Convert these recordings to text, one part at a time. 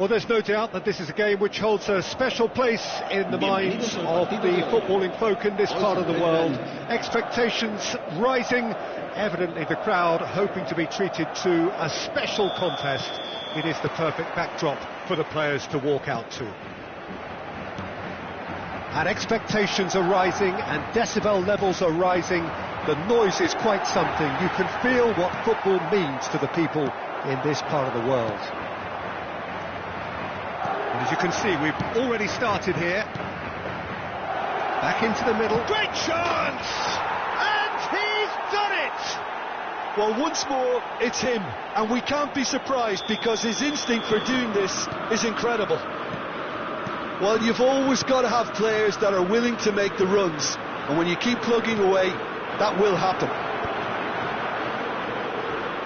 Well, there's no doubt that this is a game which holds a special place in the minds of the footballing folk in this part of the world. Expectations rising, evidently the crowd hoping to be treated to a special contest. It is the perfect backdrop for the players to walk out to. And expectations are rising and decibel levels are rising. The noise is quite something. You can feel what football means to the people in this part of the world. And as you can see, we've already started here. Back into the middle. Great chance! And he's done it! Well, once more, it's him. And we can't be surprised because his instinct for doing this is incredible. Well, you've always got to have players that are willing to make the runs. And when you keep plugging away, that will happen.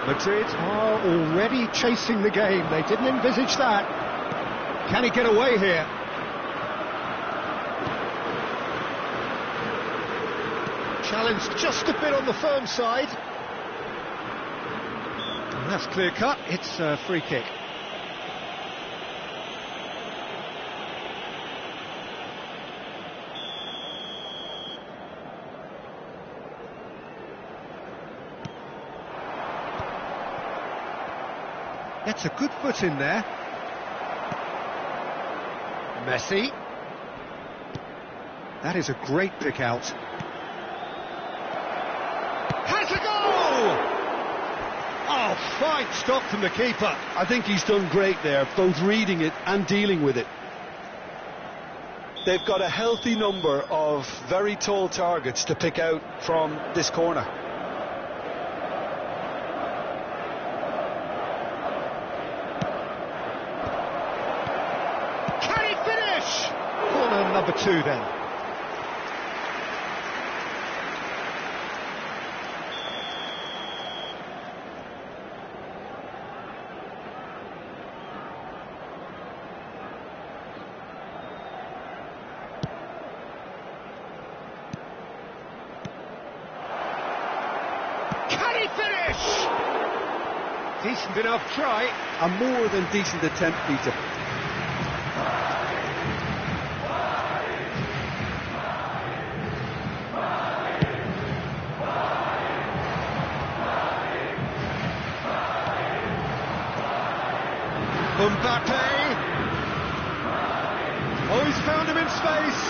Madrid are already chasing the game. They didn't envisage that. Can he get away here? Challenged just a bit on the firm side. And that's clear cut. It's a free kick. Gets a good foot in there. Messi. That is a great pick out. Has a goal! Oh, fine stop from the keeper. I think he's done great there, both reading it and dealing with it. They've got a healthy number of very tall targets to pick out from this corner. Number 2 then. Can he finish? Decent enough try. A more than decent attempt, Peter. Mbappe. Oh, he's found him in space.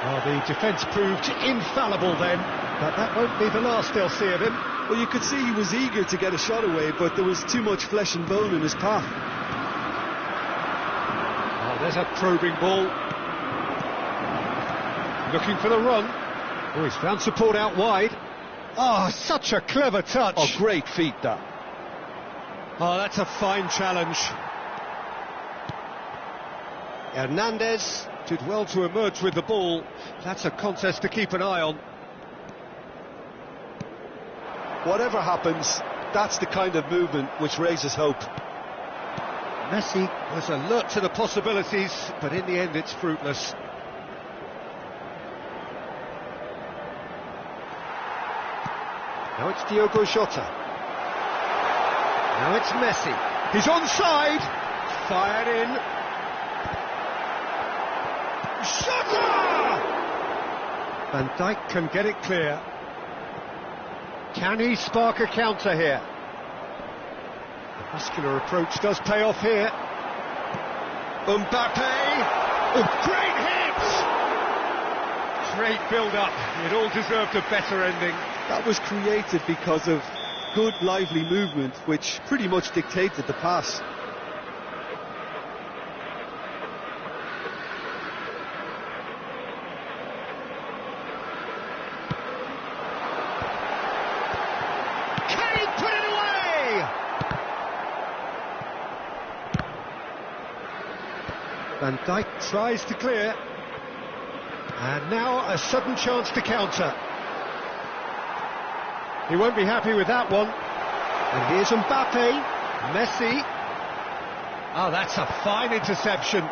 Oh, the defence proved infallible then, but that won't be the last they'll see of him. Well, you could see he was eager to get a shot away, but there was too much flesh and bone in his path. Oh, there's a probing ball. Looking for the run. Oh, he's found support out wide. Oh, such a clever touch. Oh, great feat, that. Oh, that's a fine challenge. Hernandez did well to emerge with the ball. That's a contest to keep an eye on. Whatever happens, that's the kind of movement which raises hope. Messi was alert to the possibilities, but in the end it's fruitless. Now it's Diogo Jota. Now it's Messi. He's onside. Fired in. Jota! Van Dijk can get it clear. Can he spark a counter here? The muscular approach does pay off here. Mbappe! Oh, great hit! Great build-up. It all deserved a better ending. That was created because of good, lively movement, which pretty much dictated the pass. Can he put it away? Van Dijk tries to clear. And now a sudden chance to counter. He won't be happy with that one. And here's Mbappe. Messi. Oh, that's a fine interception.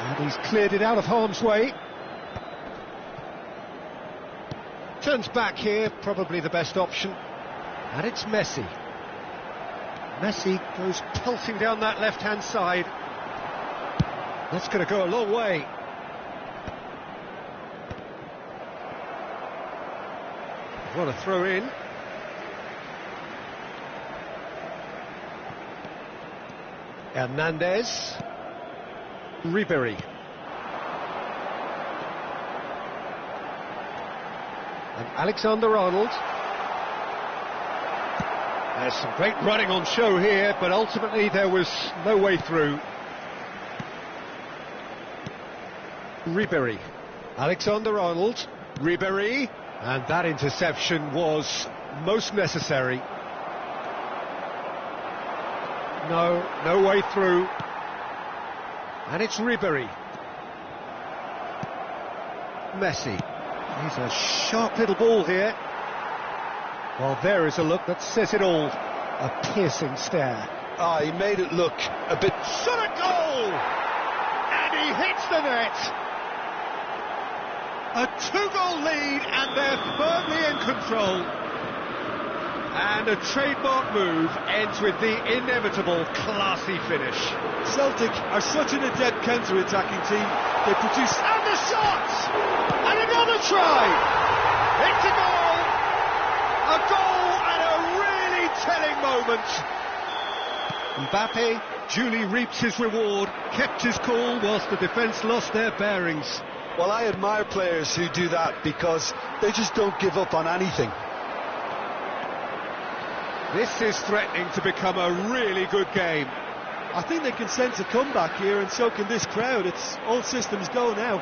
And he's cleared it out of harm's way. Turns back here, probably the best option. And it's Messi. Messi goes pelting down that left-hand side. That's going to go a long way. What a throw in. Hernandez. Ribery. An Alexander-Arnold. There's some great running on show here, but ultimately there was no way through. Ribéry. Alexander-Arnold. Ribéry. And that interception was most necessary. No way through. And it's Ribéry. Messi. He's a sharp little ball here. Well, there is a look that says it all. A piercing stare. Ah, he made it look a bit... Shot a goal! And he hits the net! A 2-goal lead, and they're firmly in control. And a trademark move ends with the inevitable classy finish. Celtic are such an adept counter-attacking team. They produce... And the shot! And another try! It's a goal! A goal and a really telling moment. Mbappe duly reaps his reward, kept his cool whilst the defence lost their bearings. Well, I admire players who do that because they just don't give up on anything. This is threatening to become a really good game. I think they can sense a comeback here, and so can this crowd. It's all systems go now.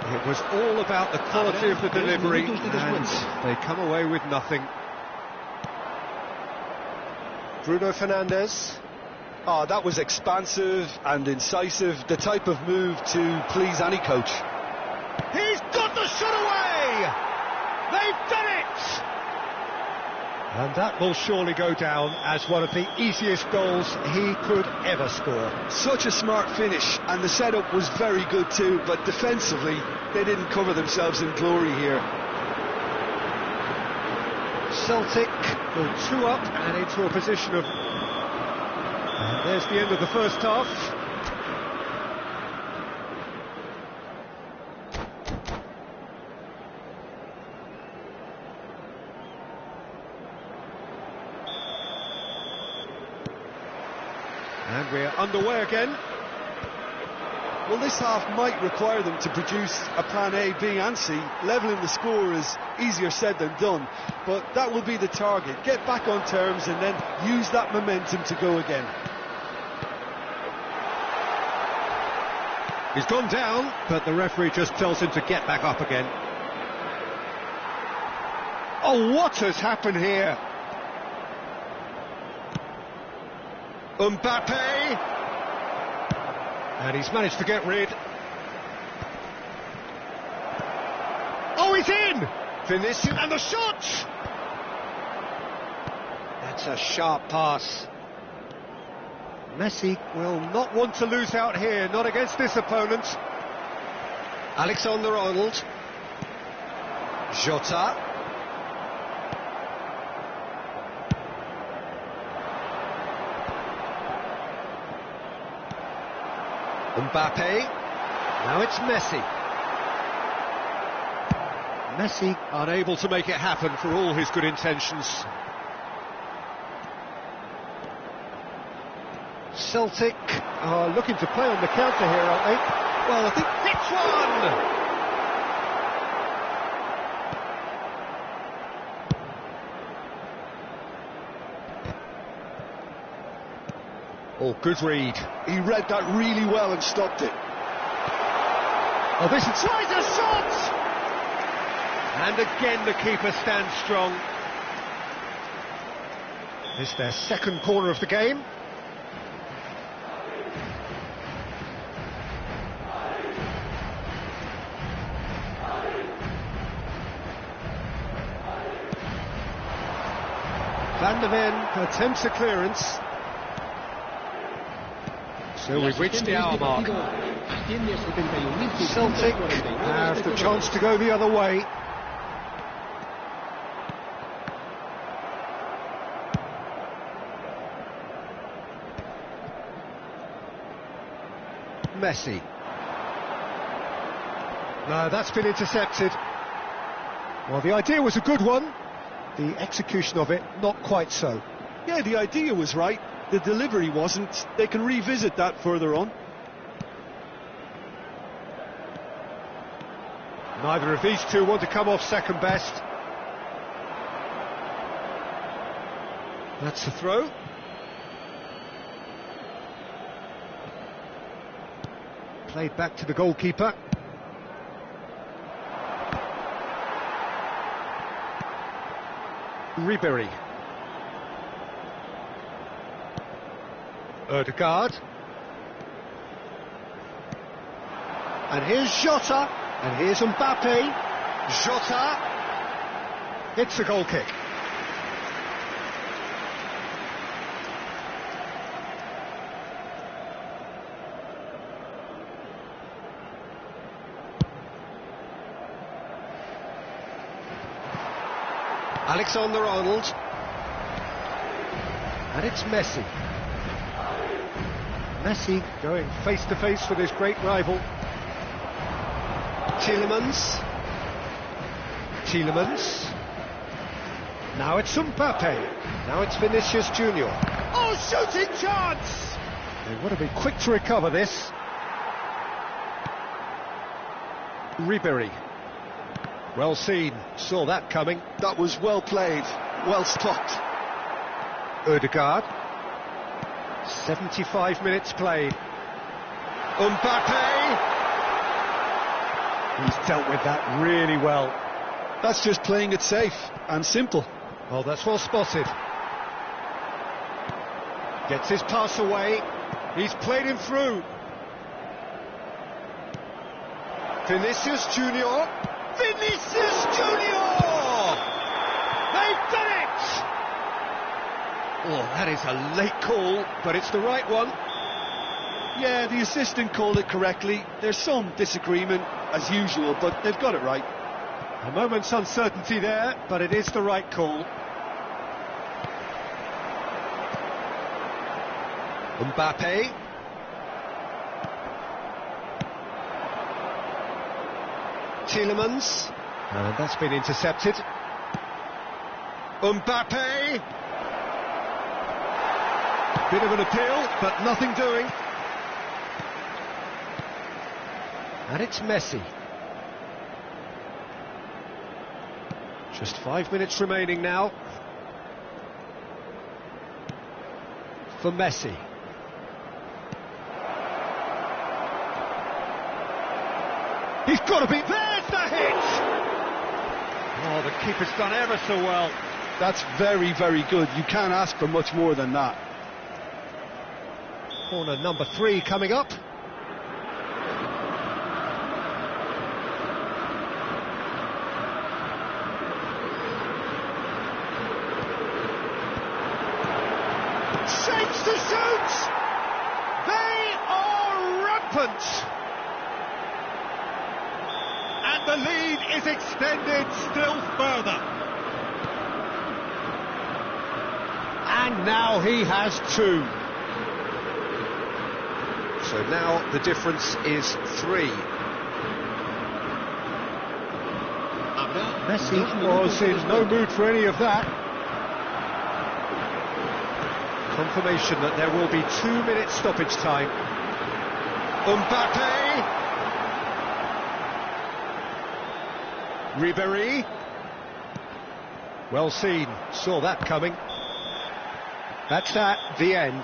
It was all about the quality of the delivery, and they come away with nothing. Bruno Fernandes. Oh, that was expansive and incisive, the type of move to please any coach. He's got the shot away! They've done it! And that will surely go down as one of the easiest goals he could ever score. Such a smart finish, and the setup was very good too, but defensively they didn't cover themselves in glory here. Celtic go 2 up and into a position of... And there's the end of the first half. And we're underway again. Well, this half might require them to produce a plan A, B and C. Levelling the score is easier said than done, but that will be the target. Get back on terms and then use that momentum to go again. He's gone down, but the referee just tells him to get back up again. Oh, what has happened here? Mbappe, and he's managed to get rid. Oh, he's in! Vinicius, and the shot! That's a sharp pass. Messi will not want to lose out here, not against this opponent. Alexander-Arnold. Jota. Mbappe, now it's Messi. Messi unable to make it happen for all his good intentions. Celtic are looking to play on the counter here, aren't they? Well, I think it's one! Oh, good read. He read that really well and stopped it. Oh, this tries a shot! And again the keeper stands strong. This is their second corner of the game. Van der Ven attempts a clearance. So we've reached the hour mark. Celtic have the chance to go the other way. Messi. No, that's been intercepted. Well, the idea was a good one. The execution of it, not quite so. Yeah, the idea was right. The delivery wasn't. They can revisit that further on. Neither of these two want to come off second best. That's the throw. Played back to the goalkeeper. Ribery. Odegaard. And here's Jota. And here's Mbappe. Jota. It's a goal kick. Alexander-Arnold. And it's Messi. Messi going face to face with his great rival. Tielemans. Now it's Mbappe. Now it's Vinicius Junior. Oh, shooting chance! They would have been quick to recover this. Ribery. Well seen, saw that coming. That was well played, well stopped. Odegaard. 75 minutes played. Mbappe! He's dealt with that really well. That's just playing it safe and simple. Oh, that's well spotted. Gets his pass away. He's played him through. Vinicius Junior. Vinicius Junior! They've done it! Oh, that is a late call, but it's the right one. Yeah, the assistant called it correctly. There's some disagreement, as usual, but they've got it right. A moment's uncertainty there, but it is the right call. Mbappe. Tielemans. And that's been intercepted. Mbappe. Bit of an appeal, but nothing doing. And it's Messi. Just 5 minutes remaining now. For Messi. He's got to be... There's the hit! Oh, the keeper's done ever so well. That's very, very good. You can't ask for much more than that. Corner number 3 coming up. Shapes to shoot! They are rampant! And the lead is extended still further. And now he has 2. So now the difference is 3. Messi was in no mood for any of that. Confirmation that there will be 2 minutes stoppage time. Mbappe. Ribery. Well seen, saw that coming. That's the end.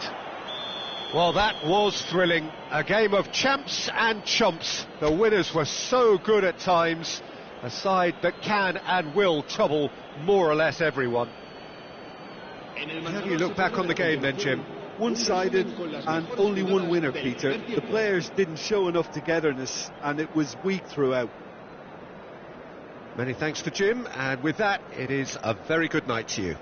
Well, that was thrilling. A game of champs and chumps. The winners were so good at times. A side that can and will trouble more or less everyone. How do you look back on the game then, Jim? One-sided and only one winner, Peter. The players didn't show enough togetherness and it was weak throughout. Many thanks to Jim, and with that, it is a very good night to you.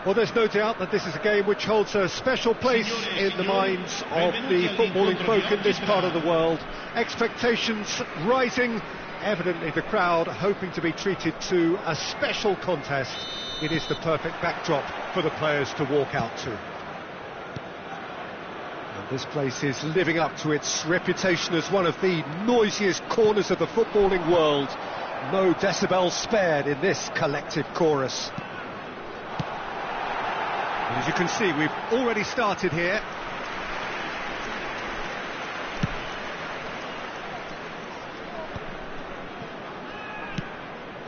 Well, there's no doubt that this is a game which holds a special place in the minds of the footballing folk in this part of the world. Expectations rising, evidently the crowd hoping to be treated to a special contest. It is the perfect backdrop for the players to walk out to. And this place is living up to its reputation as one of the noisiest corners of the footballing world. No decibels spared in this collective chorus. And as you can see, we've already started here.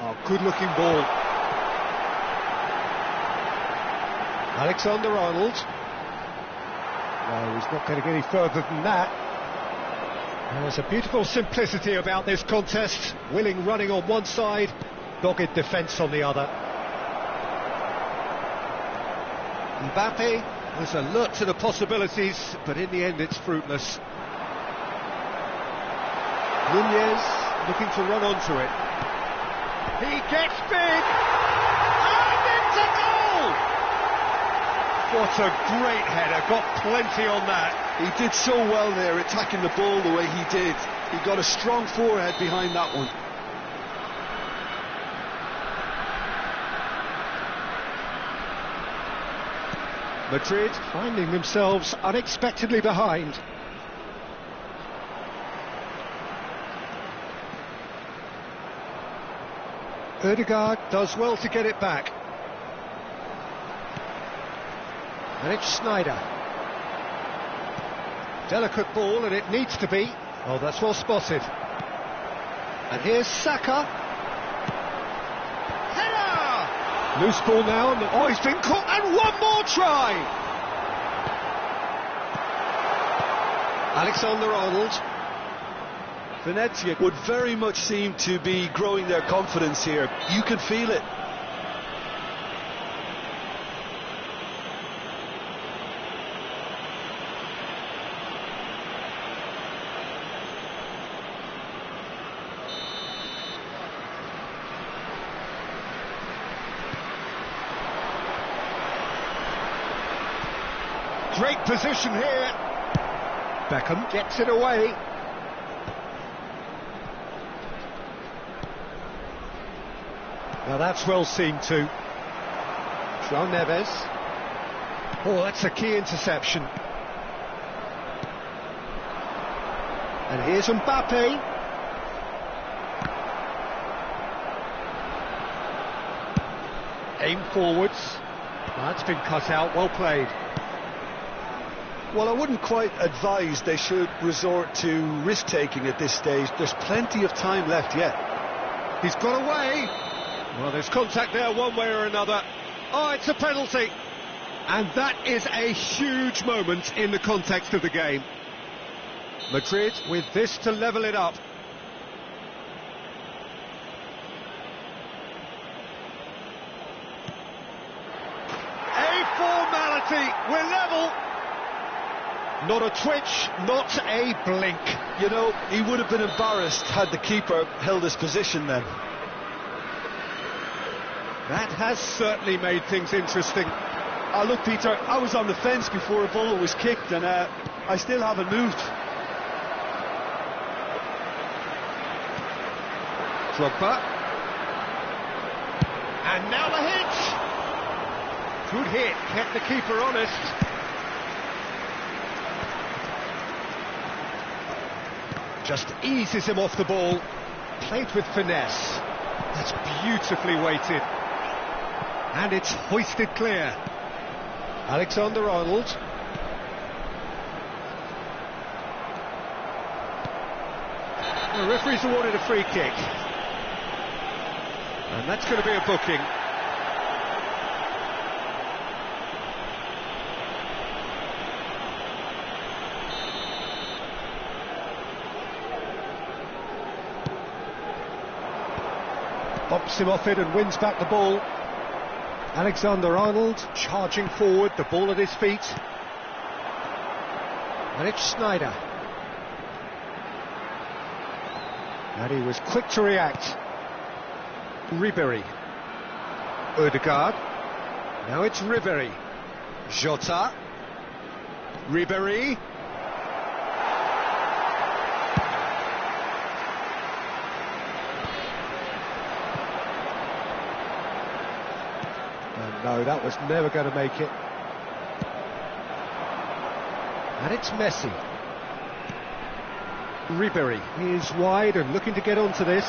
Oh, good-looking ball. Alexander-Arnold. No, he's not going to get any further than that. And there's a beautiful simplicity about this contest. Willing running on one side, dogged defence on the other. Mbappe was alert to the possibilities, but in the end it's fruitless. Nunez looking to run onto it. He gets big! And it's a goal! What a great header, got plenty on that. He did so well there, attacking the ball the way he did. He got a strong forehead behind that one. Madrid finding themselves unexpectedly behind. Odegaard does well to get it back. And it's Sneijder. Delicate ball, and it needs to be. Oh, that's well spotted. And here's Saka. Header! Loose ball now, and oh, he's been caught, and one more try! Alexander-Arnold. Venezia would very much seem to be growing their confidence here. You can feel it. Great position here. Beckham gets it away. Now that's well seen too. João Neves. Oh, that's a key interception. And here's Mbappe. Aim forwards. That's been cut out, well played. Well, I wouldn't quite advise they should resort to risk-taking at this stage. There's plenty of time left yet. He's got away. Well, there's contact there one way or another. Oh, it's a penalty. And that is a huge moment in the context of the game. Madrid with this to level it up. A formality. We're level. Not a twitch, not a blink. You know, he would have been embarrassed had the keeper held his position then. That has certainly made things interesting. Look, Peter, I was on the fence before a ball was kicked, and I still haven't moved. Drogba. And now the hit. Good hit, kept the keeper honest. Just eases him off the ball. Played with finesse. That's beautifully weighted. And it's hoisted clear. Alexander-Arnold. The referee's awarded a free kick. And that's going to be a booking. Bumps him off it and wins back the ball. Alexander-Arnold charging forward, the ball at his feet. And it's Sneijder. And he was quick to react. Ribery. Odegaard. Now it's Ribery. Jota. Ribery. And no, that was never going to make it. And it's Messi. Ribery is wide and looking to get onto this.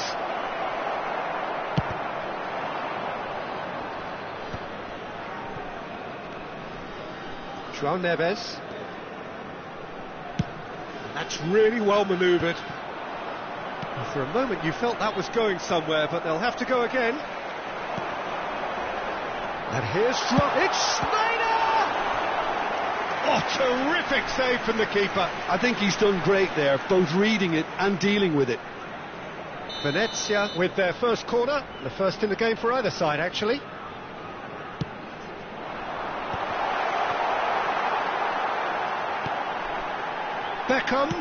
João Neves. That's really well manoeuvred. For a moment you felt that was going somewhere, but they'll have to go again. And here's it's Schneider! Oh, terrific save from the keeper. I think he's done great there, both reading it and dealing with it. Venezia with their first corner, the first in the game for either side, actually. Beckham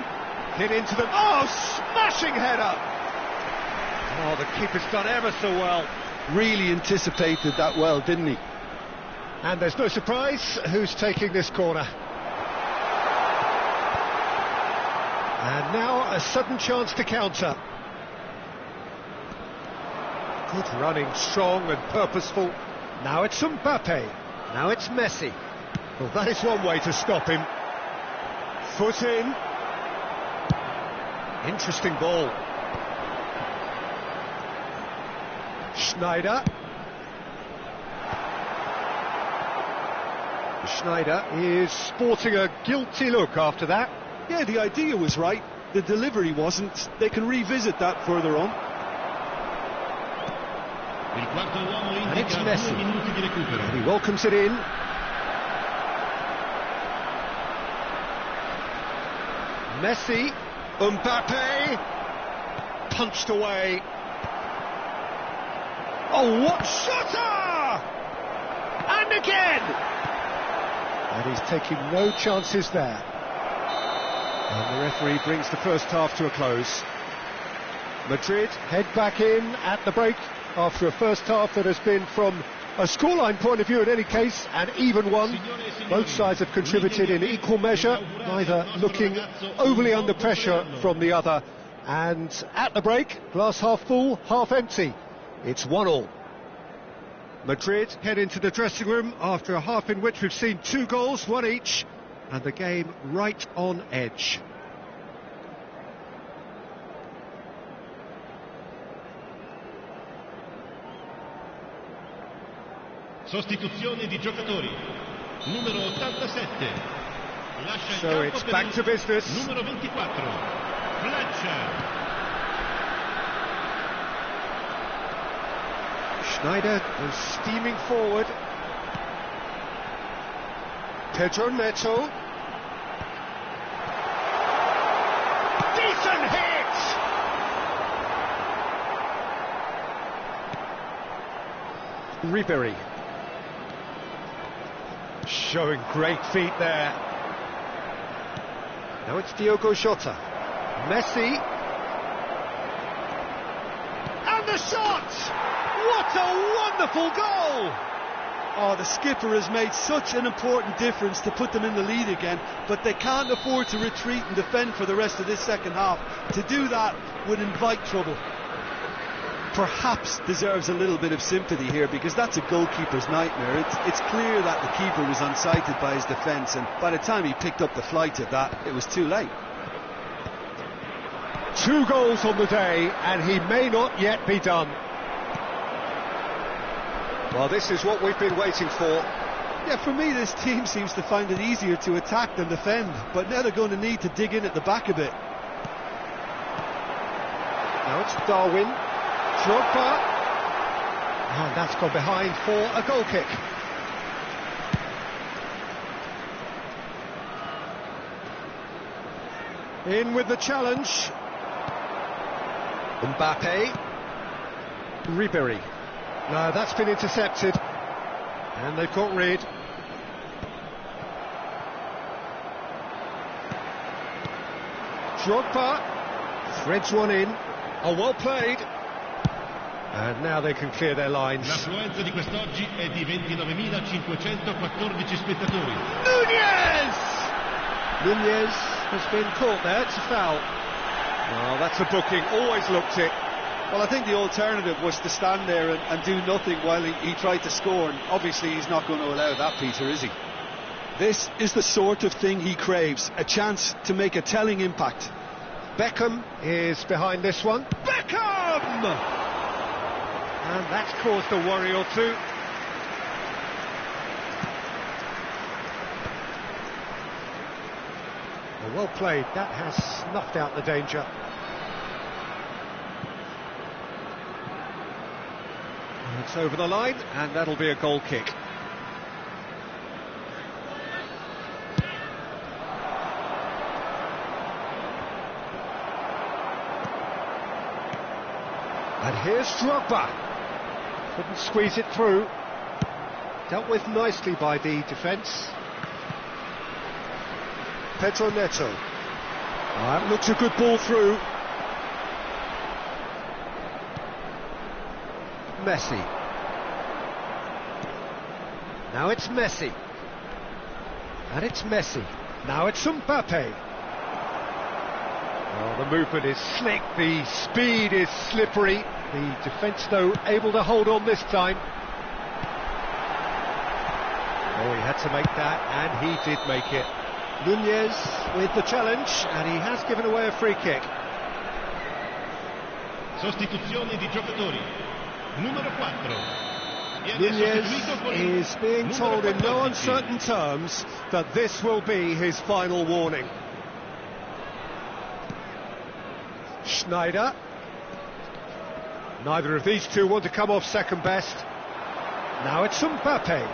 hit into them. Oh, smashing header! Oh, the keeper's done ever so well. Really anticipated that well, didn't he? And there's no surprise who's taking this corner. And now a sudden chance to counter. Good running, strong and purposeful. Now it's Mbappe. Now it's Messi. Well, that is one way to stop him. Foot in. Interesting ball. Schneider. Schneider is sporting a guilty look after that. Yeah, the idea was right, the delivery wasn't. They can revisit that further on. And it's Messi. And he welcomes it in. Messi. Mbappe. Punched away. Oh, what shot! And again! And he's taking no chances there. And the referee brings the first half to a close. Madrid head back in at the break after a first half that has been, from a scoreline point of view in any case, an even one. Both sides have contributed in equal measure, neither looking overly under pressure from the other. And at the break, glass half full, half empty. It's 1-1. Madrid head into the dressing room after a half in which we've seen 2 goals, 1 each, and the game right on edge. Sostituzione di giocatori. Numero 87. So it's back to business. Numero 24. Fletcher. Schneider goes steaming forward. Pedro Neto. Decent hit! Ribery. Showing great feet there. Now it's Diogo Jota. Messi. And the shot! What a wonderful goal! Oh, the skipper has made such an important difference to put them in the lead again, but they can't afford to retreat and defend for the rest of this second half. To do that would invite trouble. Perhaps deserves a little bit of sympathy here, because that's a goalkeeper's nightmare. It's clear that the keeper was unsighted by his defence, and by the time he picked up the flight of that, it was too late. 2 goals on the day, and he may not yet be done. Well, this is what we've been waiting for. Yeah, for me, this team seems to find it easier to attack than defend, but now they're going to need to dig in at the back a bit. Now it's Darwin. Drogba. And that's gone behind for a goal kick. In with the challenge. Mbappe. Ribery. No, that's been intercepted. And they've got rid. Drogba threads one in. Oh, well played. And now they can clear their lines. L'affluenza di quest'oggi è di 29.514 spettatori. Nunez has been caught there, it's a foul. Well, that's a booking, always looked it. Well, I think the alternative was to stand there and do nothing while he tried to score, and obviously he's not going to allow that, Peter, is he? This is the sort of thing he craves, a chance to make a telling impact. Beckham is behind this one. Beckham! And that's caused a worry or two. Well played, that has snuffed out the danger. It's over the line, and that'll be a goal kick. And here's Drogba. Couldn't squeeze it through. Dealt with nicely by the defence. Pedro Neto. That looks a good ball through. Messi. Now it's Messi. And it's Messi. Now it's Mbappe. Well, the movement is slick, the speed is slippery. The defence, though, able to hold on this time. Oh, he had to make that, and he did make it. Nunez with the challenge, and he has given away a free kick. Sostituzione di giocatori. Numero 4. Nunez is being told in no uncertain terms that this will be his final warning. Schneider. Neither of these two want to come off second best. Now it's Mbappe.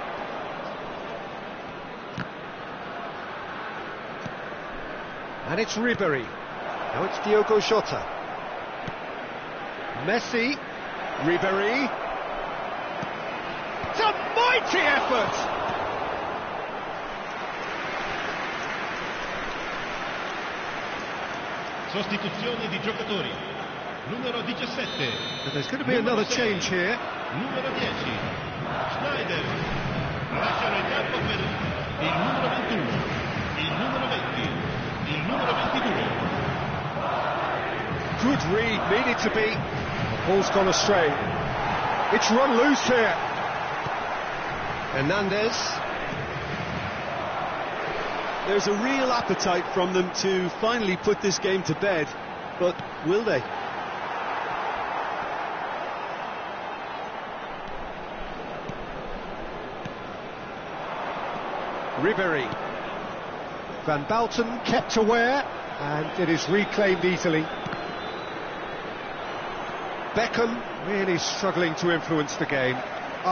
And it's Ribery. Now it's Diogo Jota. Messi. Ribery. It's a mighty effort! Sostituzione di giocatori. Numero 17. But there's going to be another change here. Numero 10. Schneider. Lasciano il campo per il numero 21, il numero 20, il numero 22. Good read, needed to be. The ball's gone astray. It's run loose here. Hernandez. There's a real appetite from them to finally put this game to bed, but will they? Ribery. Van Bouten kept aware, and it is reclaimed easily. Beckham really struggling to influence the game.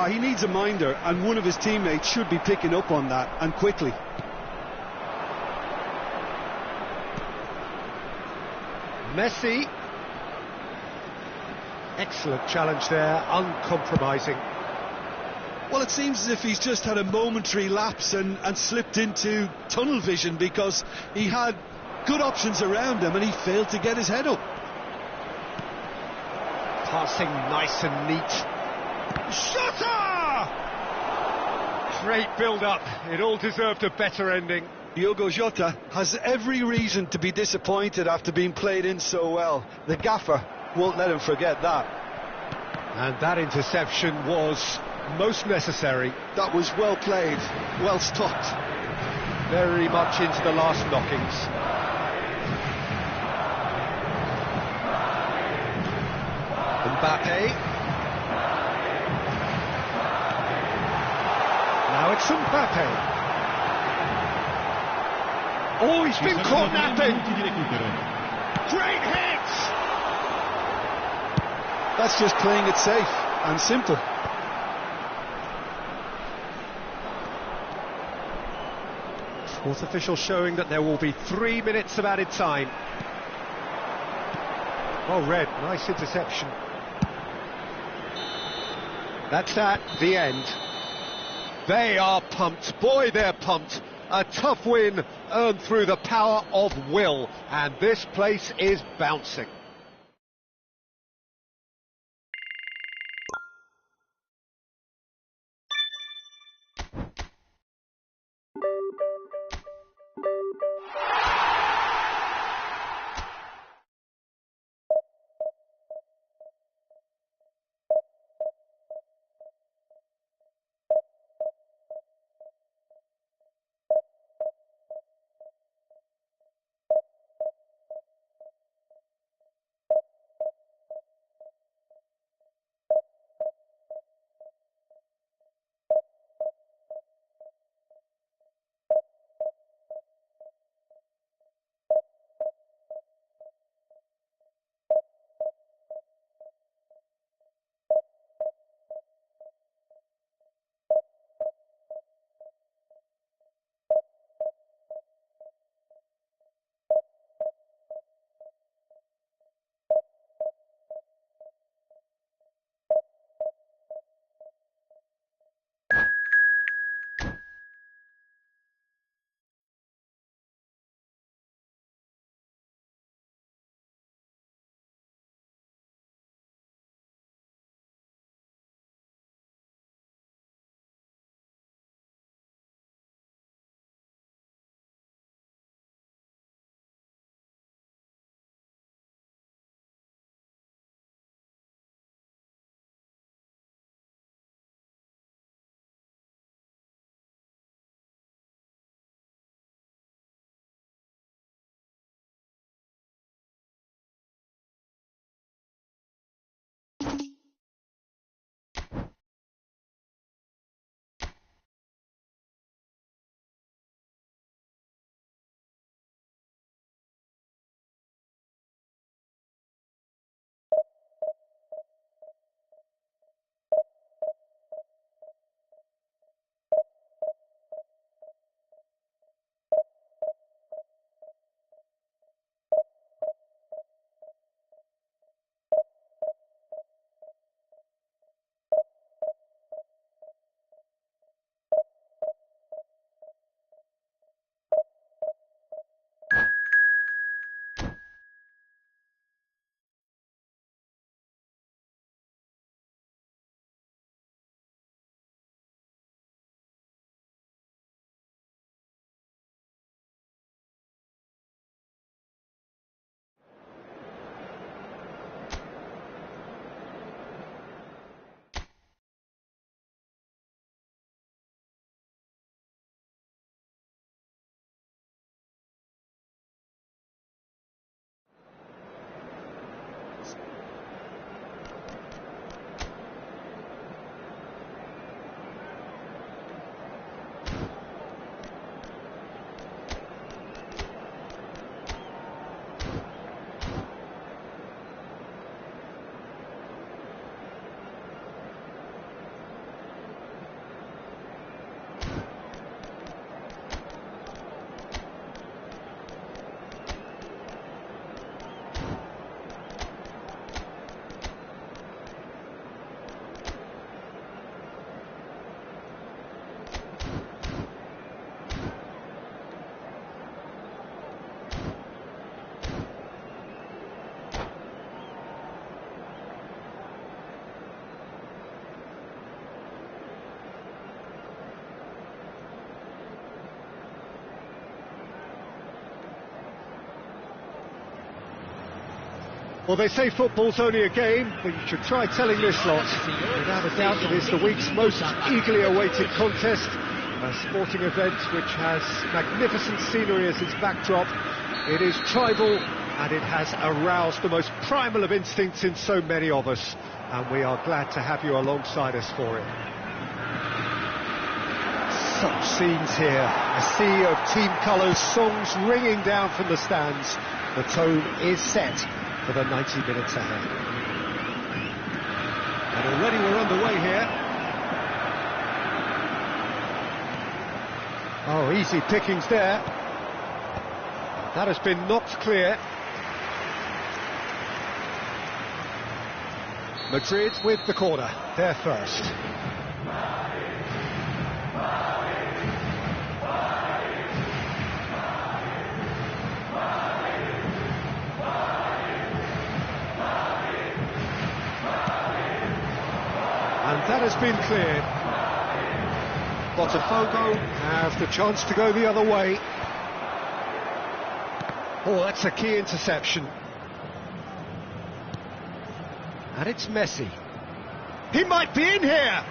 He needs a minder, and one of his teammates should be picking up on that, and quickly. Messi. Excellent challenge there, uncompromising. Well, it seems as if he's just had a momentary lapse and slipped into tunnel vision, because he had good options around him and he failed to get his head up. Passing nice and neat. Jota! Great build-up. It all deserved a better ending. Diogo Jota has every reason to be disappointed after being played in so well. The gaffer won't let him forget that. And that interception was most necessary. That was well played, well stopped. Very much into the last knockings. Mbappe. Now it's Mbappe. Oh, he's been caught napping. Great hit! That's just playing it safe and simple. Fourth official showing that there will be 3 minutes of added time. Oh, red, nice interception. That's that, the end. They are pumped, boy they're pumped. A tough win earned through the power of will, and this place is bouncing. Well, they say football's only a game, but you should try telling this lot. Without a doubt, it is the week's most eagerly awaited contest. A sporting event which has magnificent scenery as its backdrop. It is tribal, and it has aroused the most primal of instincts in so many of us. And we are glad to have you alongside us for it. Such scenes here. A sea of team colours, songs ringing down from the stands. The tone is set for the 90 minutes ahead. And already we're underway here. Oh, easy pickings there. That has been knocked clear. Madrid with the corner, they're first. And that has been cleared. Botafogo have the chance to go the other way. Oh, that's a key interception. And it's Messi. He might be in here!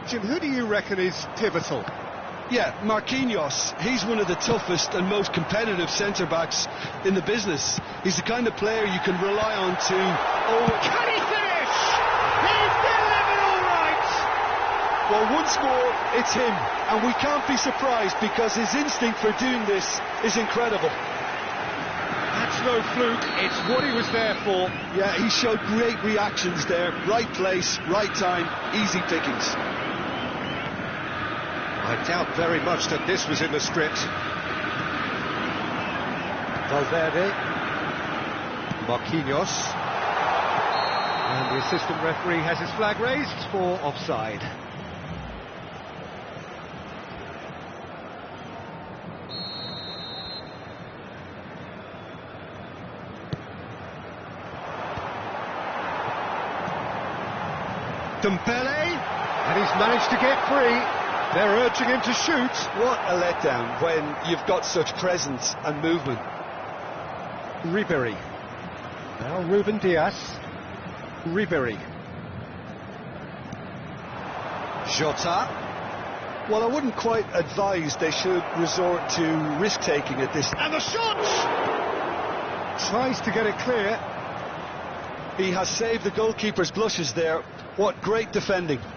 Jim, who do you reckon is pivotal? Yeah, Marquinhos. He's one of the toughest and most competitive centre-backs in the business. He's the kind of player you can rely on to... Oh, can he finish? He's delivered all right! Well, once more, it's him. And we can't be surprised because his instinct for doing this is incredible. That's no fluke, it's what he was there for. Yeah, he showed great reactions there. Right place, right time, easy pickings. I doubt very much that this was in the script. Valverde. Marquinhos. And the assistant referee has his flag raised for offside. Dembele, and he's managed to get free. They're urging him to shoot. What a letdown when you've got such presence and movement. Ribery. Now Ruben Diaz. Ribery. Jota. Well, I wouldn't quite advise they should resort to risk-taking at this. And the shot! Tries to get it clear. He has saved the goalkeeper's blushes there. What great defending. And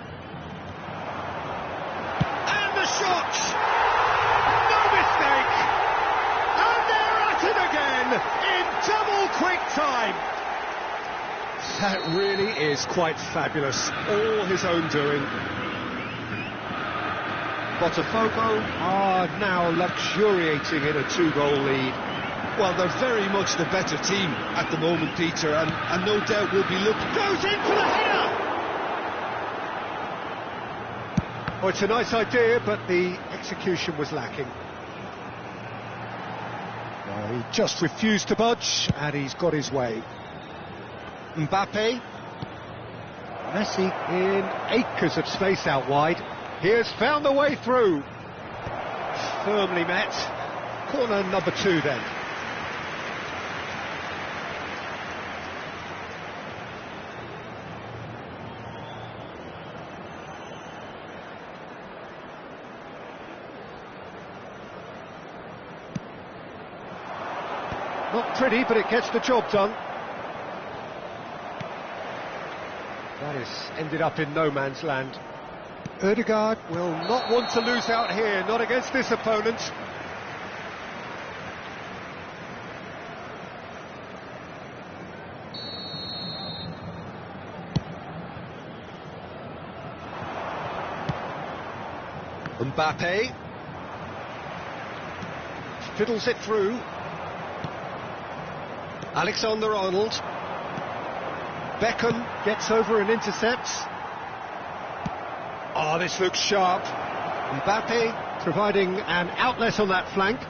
the shot! No mistake! And they're at it again in double quick time. That really is quite fabulous. All his own doing. Botafogo are now luxuriating in a 2-goal lead. Well, they're very much the better team at the moment, Peter, and no doubt will be looking... Goes in for the header! Oh, it's a nice idea, but the execution was lacking. Oh, he just refused to budge, and he's got his way. Mbappe. Messi in acres of space out wide. He has found the way through. Firmly met. Corner number 2 then. Not pretty, but it gets the job done. That has ended up in no man's land. Ødegaard will not want to lose out here, not against this opponent. Mbappe fiddles it through. Alexander-Arnold. Beckham gets over and intercepts. Oh, this looks sharp. Mbappe providing an outlet on that flank.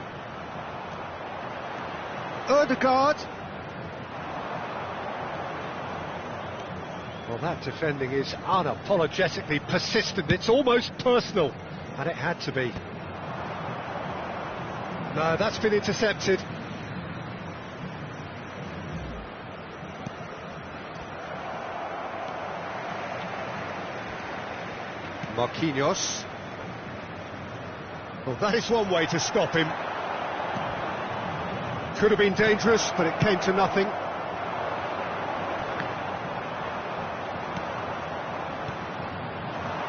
Ødegaard. Well, that defending is unapologetically persistent. It's almost personal, and it had to be. No, that's been intercepted. Marquinhos. Well, that is one way to stop him. Could have been dangerous, but it came to nothing.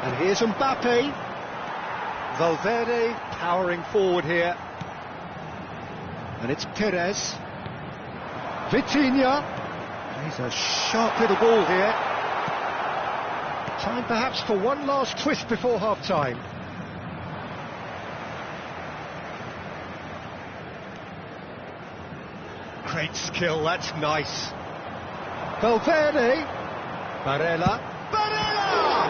And here's Mbappe. Valverde powering forward here. And it's Perez. Vitinha. He's a sharp little ball here. Time perhaps for one last twist before half-time. Great skill, that's nice. Valverde. Barella. Barella!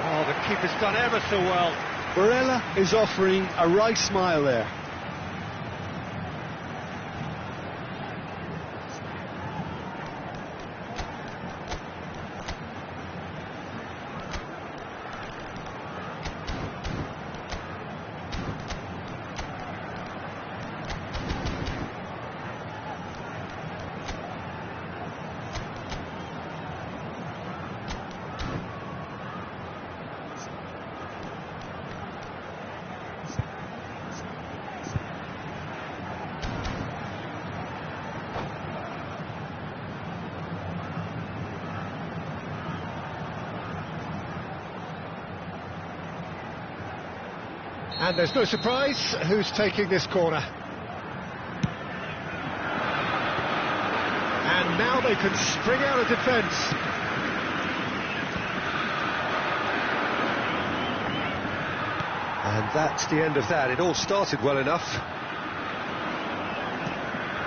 Oh, the keeper's done ever so well. Barella is offering a right smile there. And there's no surprise who's taking this corner. And now they can spring out of defence. And that's the end of that. It all started well enough.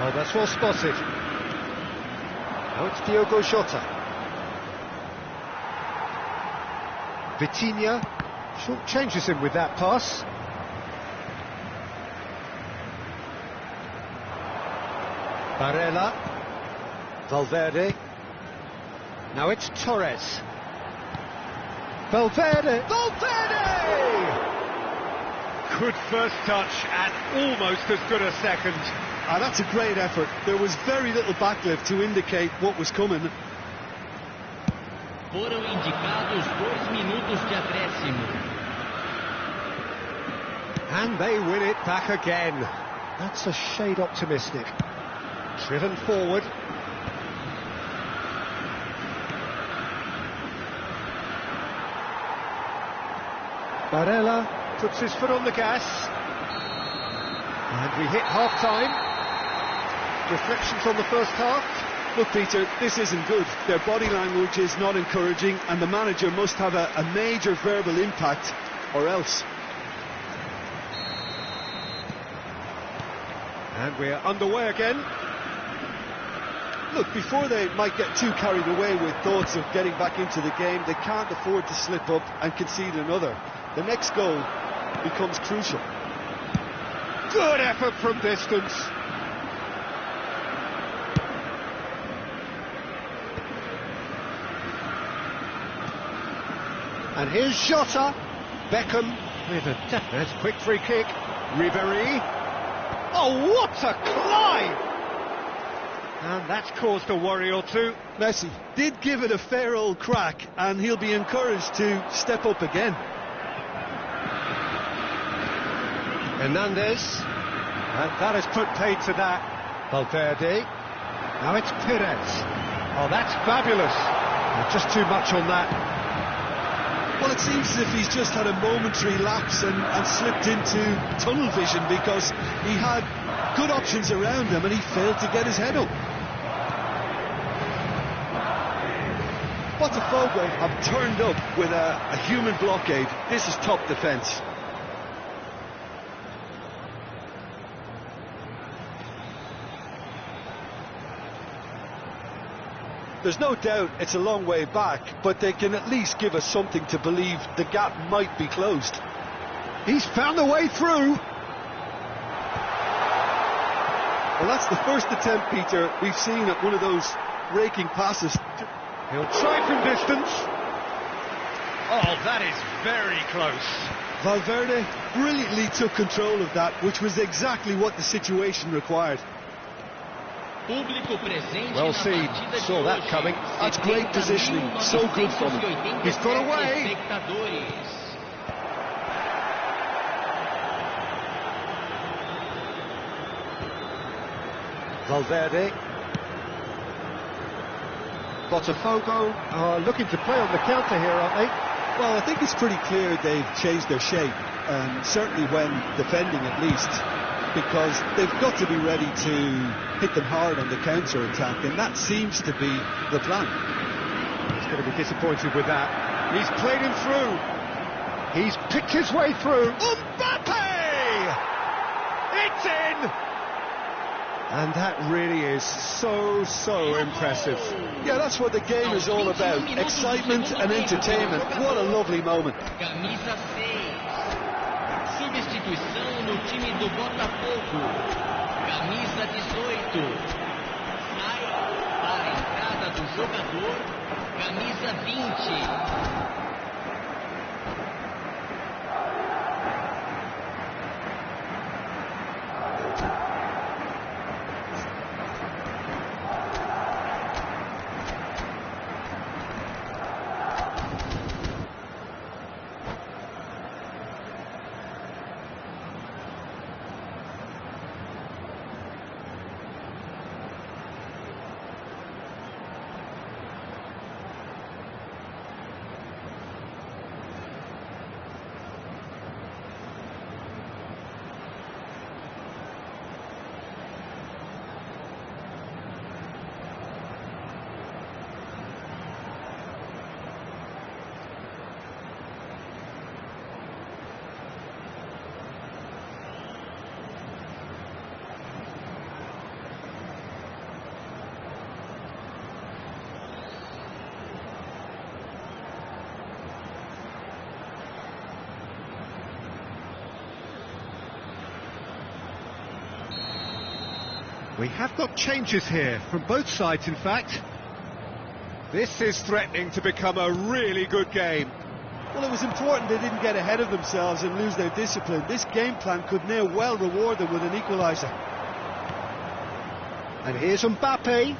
Oh, that's well spotted. Now it's Diogo Jota. Vitinha short changes him with that pass. Barella. Valverde. Now it's Torres. Valverde. Valverde! Good first touch and almost as good a second. Ah, that's a great effort. There was very little backlift to indicate what was coming. Foram indicados 2 minutos de acréscimo. And they win it back again. That's a shade optimistic. Driven forward. Barella puts his foot on the gas. And we hit half-time. Reflections on the first half. Look, Peter, this isn't good. Their body language is not encouraging, and the manager must have a major verbal impact, or else. And we're underway again. Look, before they might get too carried away with thoughts of getting back into the game, they can't afford to slip up and concede another. The next goal becomes crucial. Good effort from distance. And here's Jota. Beckham with a definite quick free kick. Ribéry. Oh, what a climb! And that's caused a worry or two. Messi did give it a fair old crack, and he'll be encouraged to step up again. Hernandez. And that has put paid to that. Valverde. Now it's Perez. Oh, that's fabulous. Just too much on that. Well, it seems as if he's just had a momentary lapse and slipped into tunnel vision, because he had good options around him and he failed to get his head up. Botafogo have turned up with a human blockade. This is top defence. There's no doubt it's a long way back, but they can at least give us something to believe the gap might be closed. He's found the way through. Well, that's the first attempt, Peter, we've seen at one of those raking passes. He'll try from distance. Oh, that is very close. Valverde brilliantly took control of that, which was exactly what the situation required. Público presente Well na seen, partida saw de that hoje. coming. That's great positioning, so good from him. 70.987 He's got away. espectadores. Valverde. Botafogo are looking to play on the counter here, aren't they? Well, I think it's pretty clear they've changed their shape, certainly when defending at least, because they've got to be ready to hit them hard on the counter-attack, and that seems to be the plan. He's going to be disappointed with that. He's played him through. He's picked his way through. Mbappe! It's in! And that really is so impressive. Yeah, that's what the game is all about. Excitement and entertainment. What a lovely moment. Camisa 6. Substituição no time do Botafogo. Camisa 18. Sai para a entrada do jogador. Camisa 20. We have got changes here, from both sides in fact. This is threatening to become a really good game. Well, it was important they didn't get ahead of themselves and lose their discipline. This game plan could now well reward them with an equaliser. And here's Mbappe.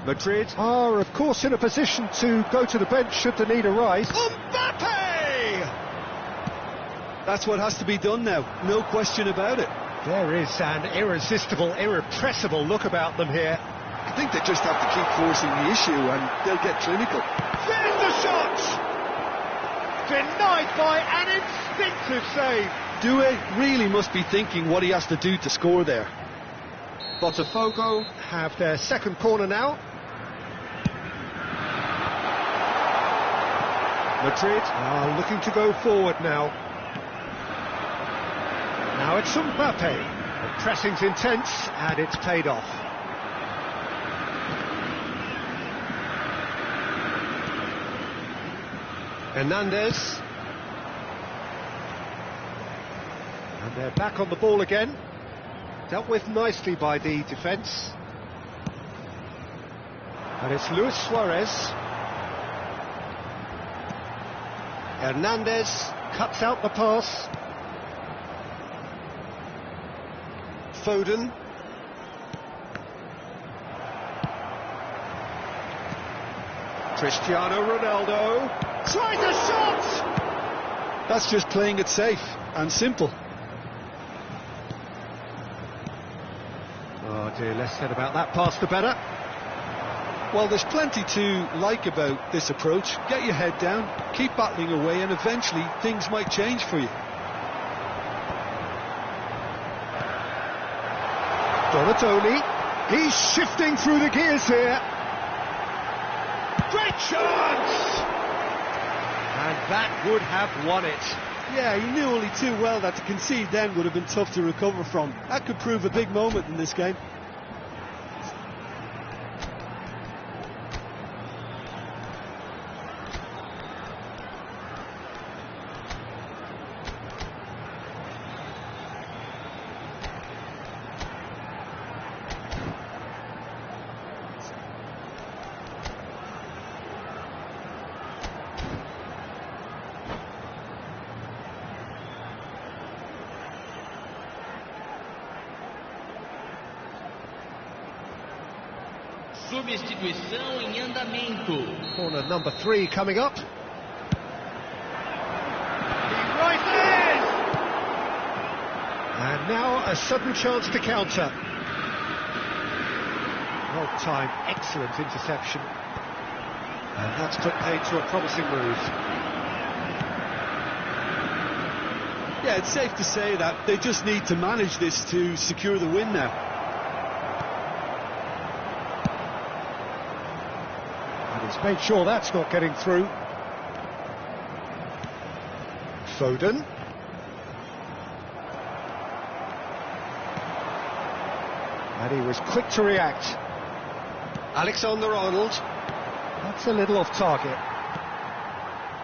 Madrid are, of course, in a position to go to the bench should the need arise. Mbappe! That's what has to be done now, no question about it. There is an irresistible, irrepressible look about them here. I think they just have to keep forcing the issue and they'll get clinical. There's the shot! Denied by an instinctive save. Doué really must be thinking what he has to do to score there. Botafogo have their second corner now. Madrid are looking to go forward now. Now it's Mbappe. The pressing's intense and it's paid off. Hernandez. And they're back on the ball again. Dealt with nicely by the defence. And it's Luis Suarez. Hernandez cuts out the pass. Foden. Cristiano Ronaldo. Tries a shot! That's just playing it safe and simple. Oh dear, less said about that pass the better. Well, there's plenty to like about this approach. Get your head down, keep battling away, and eventually things might change for you. Donatoni, he's shifting through the gears here. Great chance! And that would have won it. Yeah, he knew only too well that to concede then would have been tough to recover from. That could prove a big moment in this game. Substituição em andamento. Corner number 3 coming up. Right in! And now a sudden chance to counter. Well timed, excellent interception. And that's put paid to a promising move. Yeah, it's safe to say that they just need to manage this to secure the win now. And he's made sure that's not getting through. Foden. And he was quick to react. Alexander-Arnold. That's a little off target.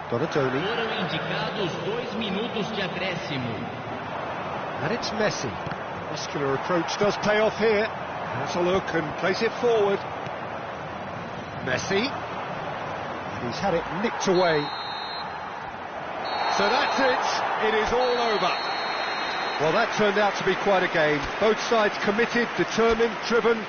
Donatoni. Foram indicados 2 minutos de acréscimo. And it's Messi. Muscular approach does pay off here. Has a look and plays it forward. Messi. And he's had it nicked away. So that's it. It is all over. Well, that turned out to be quite a game. Both sides committed, determined, driven.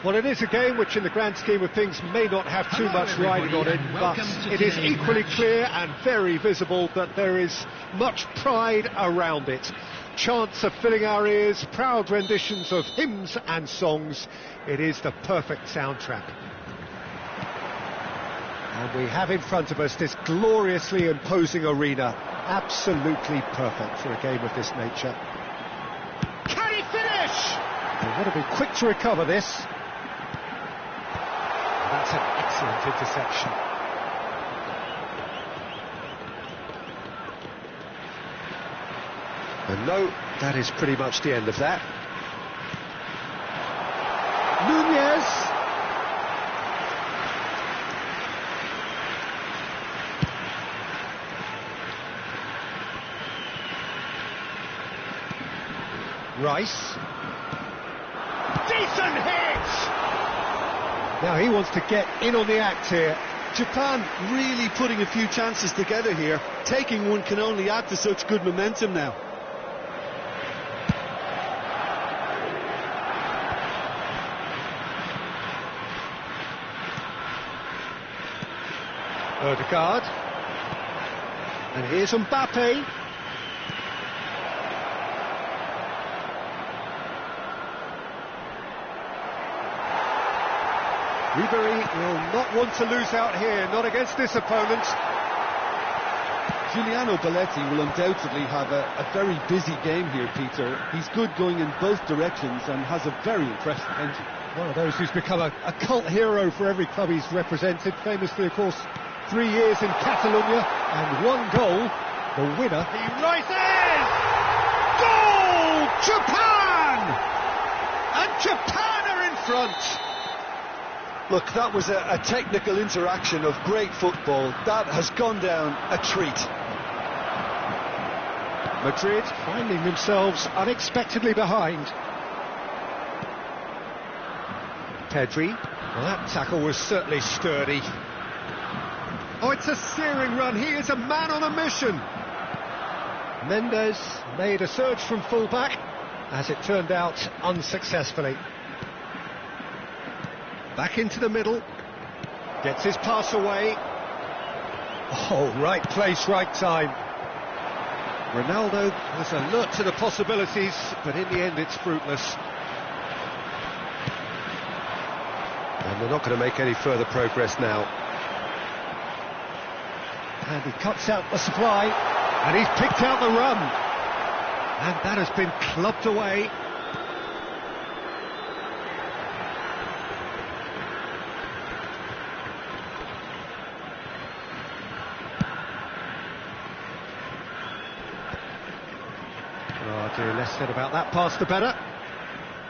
Well, it is a game which in the grand scheme of things may not have too much riding on it, but it is equally clear and very visible that there is much pride around it. Chants are filling our ears, proud renditions of hymns and songs. It is the perfect soundtrack. And we have in front of us this gloriously imposing arena, absolutely perfect for a game of this nature. Can he finish? They want to be quick to recover this. That's an excellent interception. And no, that is pretty much the end of that. Nunez. Rice. Decent hit! Now he wants to get in on the act here. Japan really putting a few chances together here. Taking one can only add to such good momentum now. Odegaard. And here's Mbappe. Ribery will not want to lose out here, not against this opponent. Giuliano Belletti will undoubtedly have a very busy game here, Peter. He's good going in both directions and has a very impressive engine. One of those who's become a cult hero for every club he's represented. Famously, of course, 3 years in Catalonia and 1 goal. The winner. He rises! Goal! Japan! And Japan are in front. Look, that was a technical interaction of great football. That has gone down a treat. Madrid finding themselves unexpectedly behind. Pedri. Well, that tackle was certainly sturdy. Oh, it's a searing run. He is a man on a mission. Mendes made a surge from full-back, as it turned out unsuccessfully. Back into the middle, gets his pass away. Oh, right place, right time. Ronaldo was alert to the possibilities, but in the end it's fruitless. And they're not going to make any further progress now. And he cuts out the supply, and he's picked out the run. And that has been clubbed away. Oh dear, less said about that pass the better.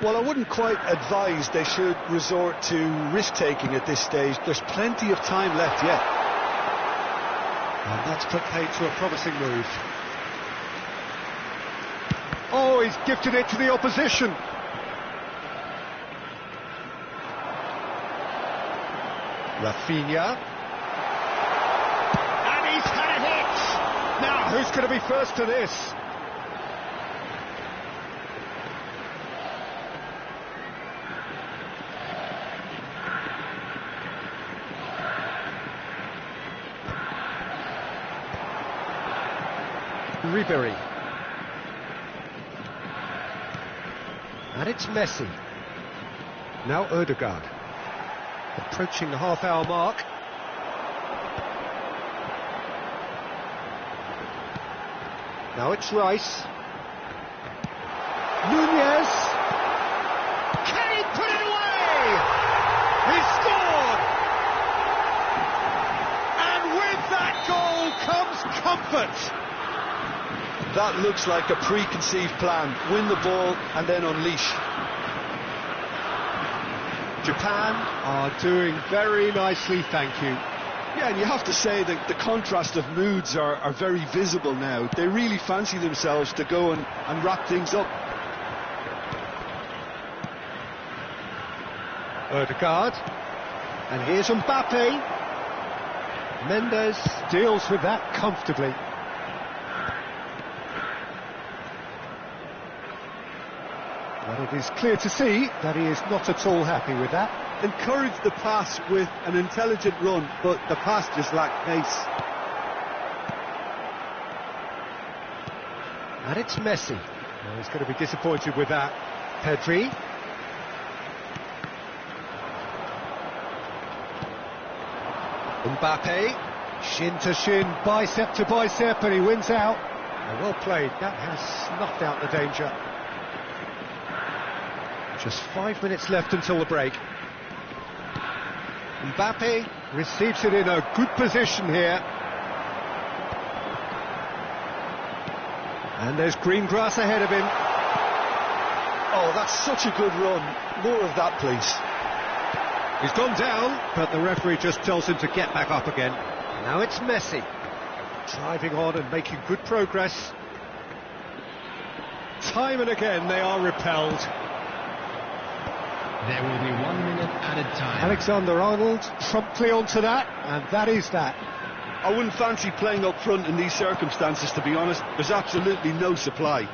Well, I wouldn't quite advise they should resort to risk-taking at this stage. There's plenty of time left yet. And that's put paid to a promising move. Oh, he's gifted it to the opposition. Rafinha. And he's had a hit! Now, who's going to be first to this? Ribery. And it's Messi. Now Odegaard. Approaching the half-hour mark. Now it's Rice. Nunez. Can he put it away? He scored! And with that goal comes comfort. That looks like a preconceived plan. Win the ball and then unleash. Japan are doing very nicely, thank you. Yeah, and you have to say that the contrast of moods are very visible now. They really fancy themselves to go and wrap things up. Odegaard. And here's Mbappe. Mendes deals with that comfortably. But it is clear to see that he is not at all happy with that. Encouraged the pass with an intelligent run, but the pass just lacked pace. And it's Messi. Well, he's going to be disappointed with that. Pedri. Mbappe. Shin to shin, bicep to bicep, and he wins out. Well played. That has snuffed out the danger. Just 5 minutes left until the break. Mbappe receives it in a good position here. And there's green grass ahead of him. Oh, that's such a good run. More of that, please. He's gone down, but the referee just tells him to get back up again. Now it's Messi. Driving on and making good progress. Time and again they are repelled. There will be 1 minute added time. Alexander-Arnold promptly onto that, and that is that. I wouldn't fancy playing up front in these circumstances, to be honest. There's absolutely no supply.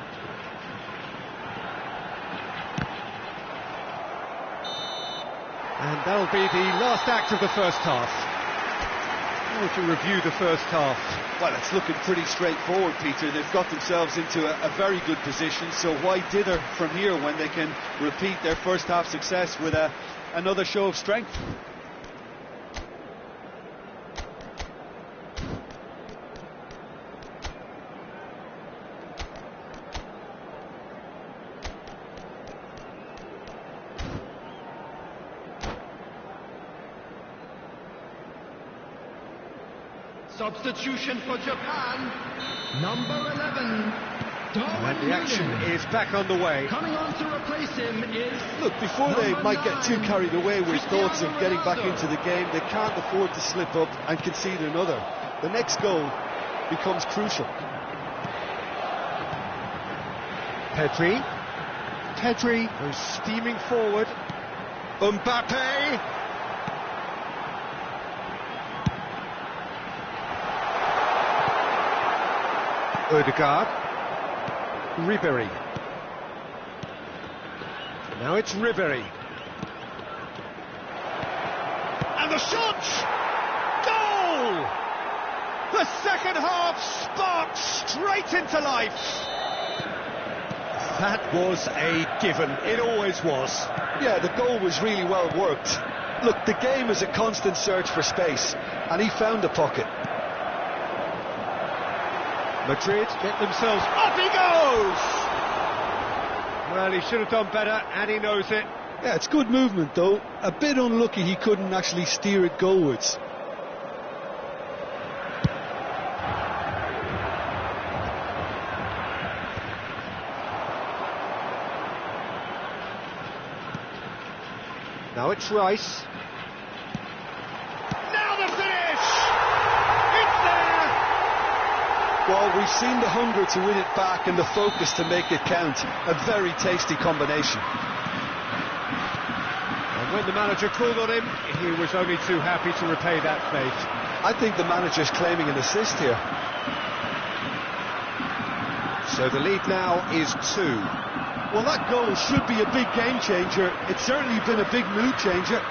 And that'll be the last act of the first half. How would you review the first half? Well, it's looking pretty straightforward, Peter. They've got themselves into a very good position, so why dither from here when they can repeat their first half success with another show of strength? Substitution for Japan, number 11, And the action is back underway. Coming on to replace him is... Look, before they might get too carried away with thoughts of getting back into the game, they can't afford to slip up and concede another. The next goal becomes crucial. Pedri goes steaming forward. Mbappe! Odegaard. Ribéry. Now it's Ribéry. And the shot! Goal! The second half sparked straight into life. That was a given. It always was. Yeah, the goal was really well worked. Look, the game is a constant search for space, and he found the pocket. Madrid get themselves... Off he goes! Well, he should have done better, and he knows it. Yeah, it's good movement, though. A bit unlucky he couldn't actually steer it goalwards. Now it's Rice. Now the finish! It's there! Well, we've seen the hunger to win it back and the focus to make it count. A very tasty combination. And when the manager called on him, he was only too happy to repay that fate. I think the manager's claiming an assist here. So the lead now is 2. Well, that goal should be a big game changer. It's certainly been a big mood changer.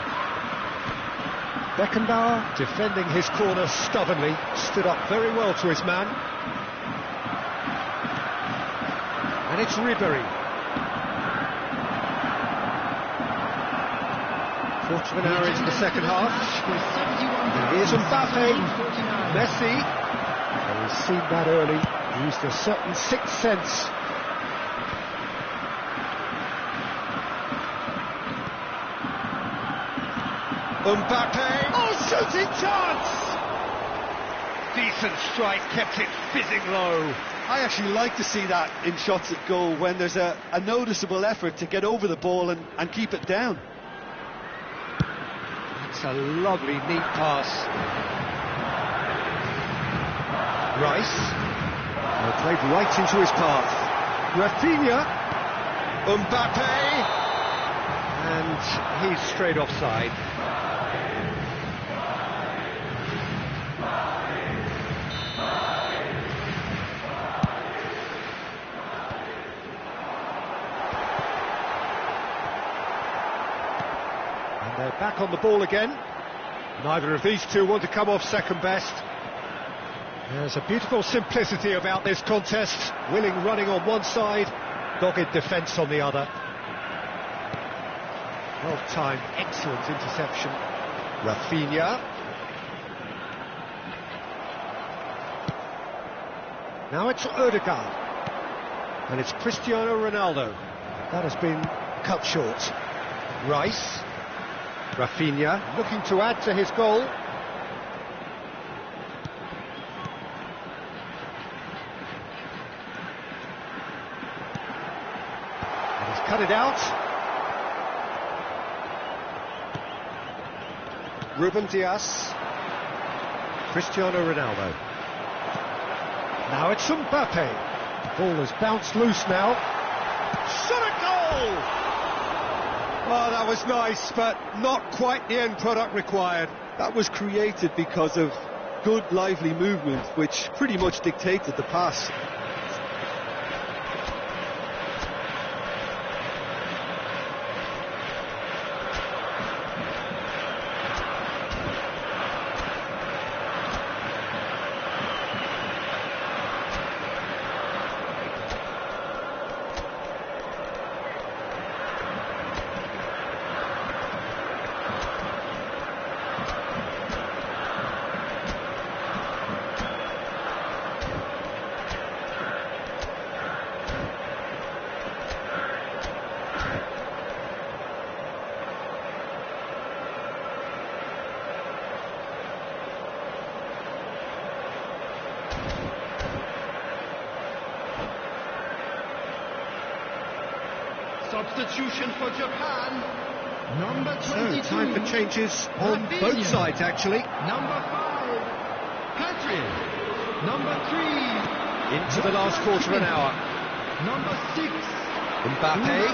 Beckenbauer, defending his corner stubbornly, stood up very well to his man. And it's Ribéry. Quarter of an hour into the second half. And here's Mbappe. Messi. And we've seen that early. Used a certain sixth sense. Mbappe! Oh, shooting chance! Decent strike, kept it fizzing low. I actually like to see that in shots at goal, when there's a noticeable effort to get over the ball and keep it down. It's a lovely, neat pass. Rice. Played right into his path. Rafinha. Mbappe! And he's straight offside. And they're back on the ball again. Neither of these two want to come off second best. There's a beautiful simplicity about this contest. Willing running on one side, dogged defence on the other. Well timed, excellent interception. Rafinha. Now it's Odegaard. And it's Cristiano Ronaldo. That has been cut short. Rice. Rafinha looking to add to his goal. And he's cut it out. Ruben Dias. Cristiano Ronaldo. Now it's Mbappe. The ball has bounced loose now. Shot a goal! Oh, that was nice, but not quite the end product required. That was created because of good, lively movement, which pretty much dictated the pass. Substitution for Japan. Number 22. So, time for changes on both sides, actually. Number 5, Patrick. Number 3, Into the last quarter of an hour. number 6, Mbappe,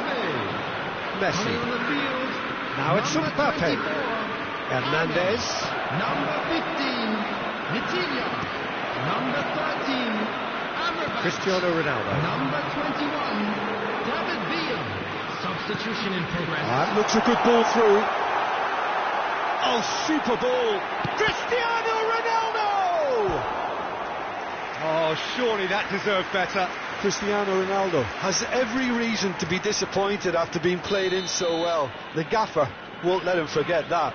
Messi. Coming on the field. Now it's number Mbappe. 24, Hernandez. Number 15, Vitinha. Number 13, Amrabat. Cristiano Ronaldo. Number 21, David Villa. Substitution in progress. That looks a good ball through. Oh, super ball. Cristiano Ronaldo! Oh, surely that deserved better. Cristiano Ronaldo has every reason to be disappointed after being played in so well. The gaffer won't let him forget that.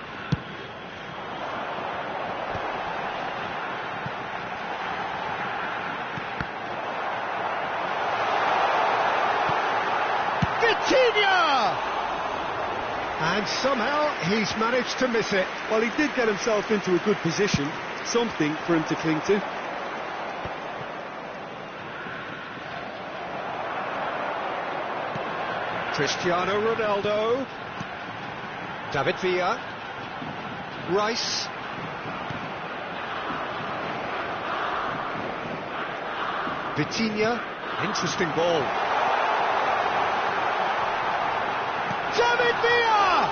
Vitinha! And somehow he's managed to miss it. Well, he did get himself into a good position, something for him to cling to. Cristiano Ronaldo. David Villa. Rice. Vitinha. Interesting ball. David Villa!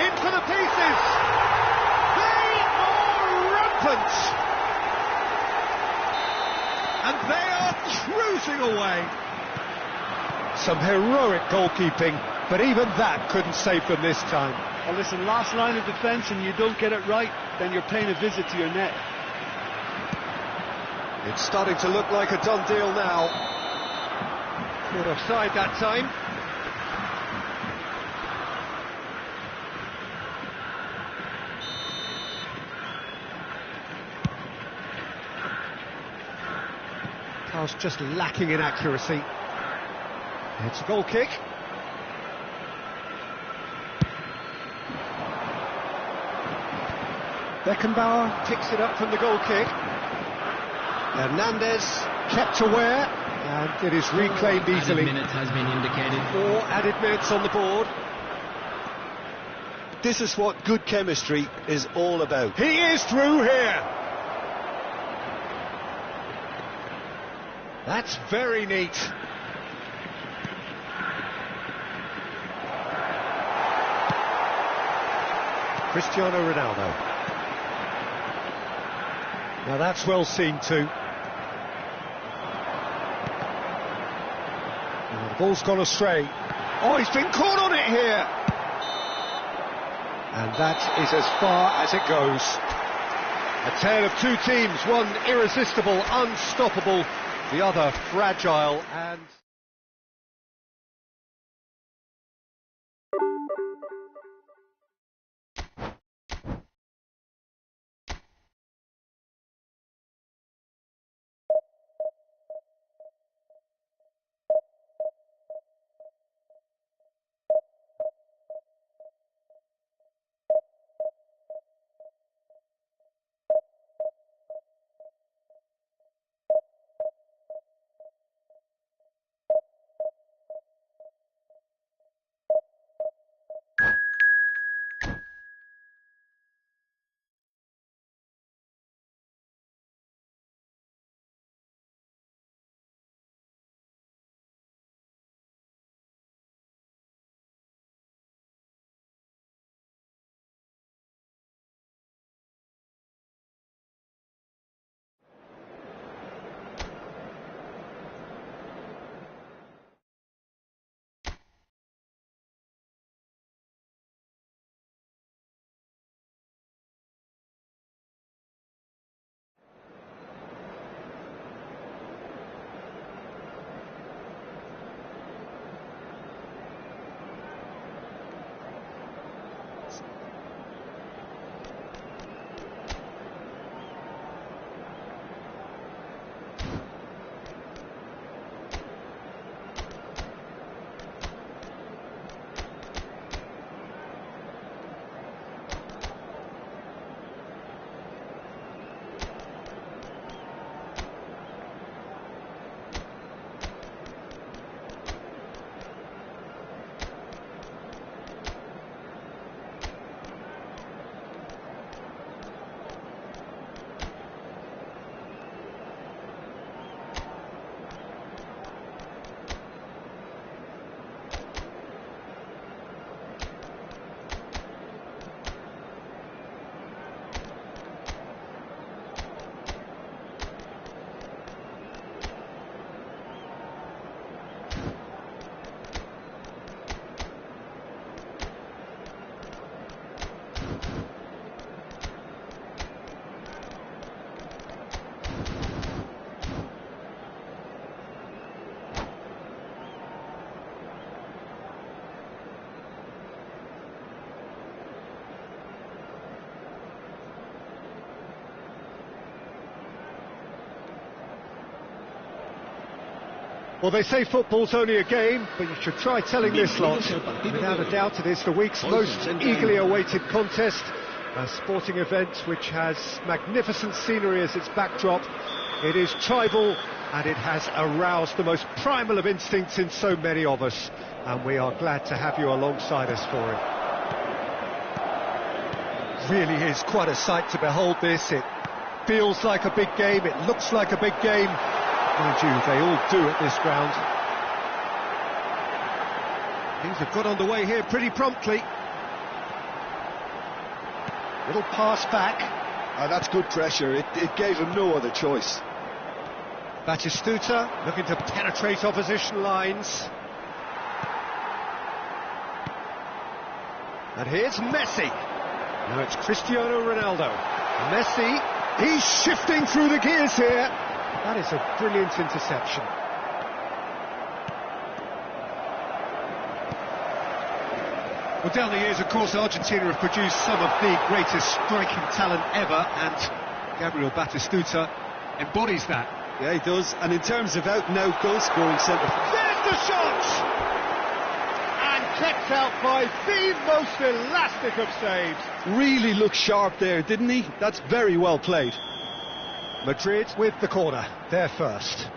In for the pieces. They are rampant. And they are cruising away. Some heroic goalkeeping, but even that couldn't save them this time. Well, listen, last line of defence and you don't get it right, then you're paying a visit to your net. It's starting to look like a done deal now. Caught offside that time. Pass just lacking in accuracy. It's a goal kick. Beckenbauer picks it up from the goal kick. Hernandez kept aware, and it is reclaimed easily. Added minute has been indicated. 4 added minutes on the board. This is what good chemistry is all about. He is through here. That's very neat. Cristiano Ronaldo. Now that's well seen too. Oh, the ball's gone astray. Oh, he's been caught on it here. And that is as far as it goes. A tale of two teams, one irresistible, unstoppable, the other fragile and... Well, they say football's only a game, but you should try telling this lot. Without a doubt, it is the week's most eagerly awaited contest. A sporting event which has magnificent scenery as its backdrop. It is tribal, and it has aroused the most primal of instincts in so many of us. And we are glad to have you alongside us for it. Really is quite a sight to behold this. It feels like a big game, it looks like a big game. Mind you, they all do at this ground. Things have got underway here pretty promptly. Little pass back. That's good pressure, it gave him no other choice. Batistuta looking to penetrate opposition lines. And here's Messi. Now it's Cristiano Ronaldo. Messi, he's shifting through the gears here. That is a brilliant interception. Well, down the years, of course, Argentina have produced some of the greatest striking talent ever, and Gabriel Batistuta embodies that. Yeah, he does. And in terms of out-and-out goal-scoring centre... There's the shot! And kept out by the most elastic of saves. Really looked sharp there, didn't he? That's very well played. Madrid with the corner, they're first.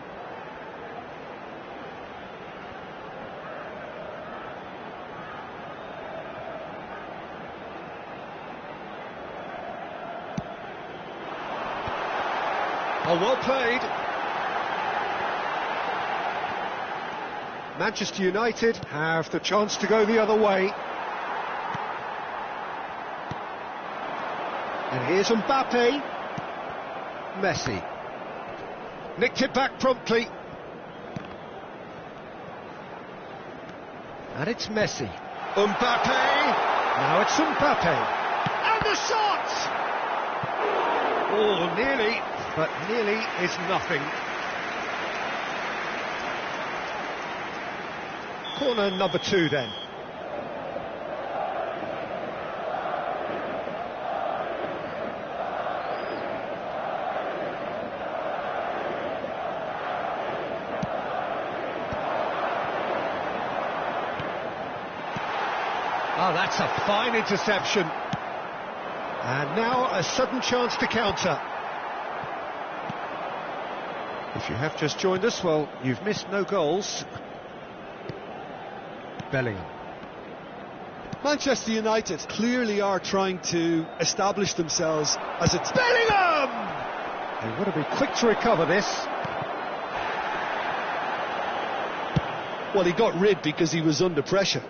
Oh, well played. Manchester United have the chance to go the other way. And here's Mbappe. Messi. Nicked it back promptly. And it's Messi. Mbappe. Now it's Mbappe. And the shot! Oh, nearly, but nearly is nothing. Corner number 2 then. Oh, that's a fine interception. And now a sudden chance to counter. If you have just joined us, well, you've missed no goals. Bellingham. Manchester United clearly are trying to establish themselves as a... Bellingham! They want to be quick to recover this. Well, he got rid because he was under pressure.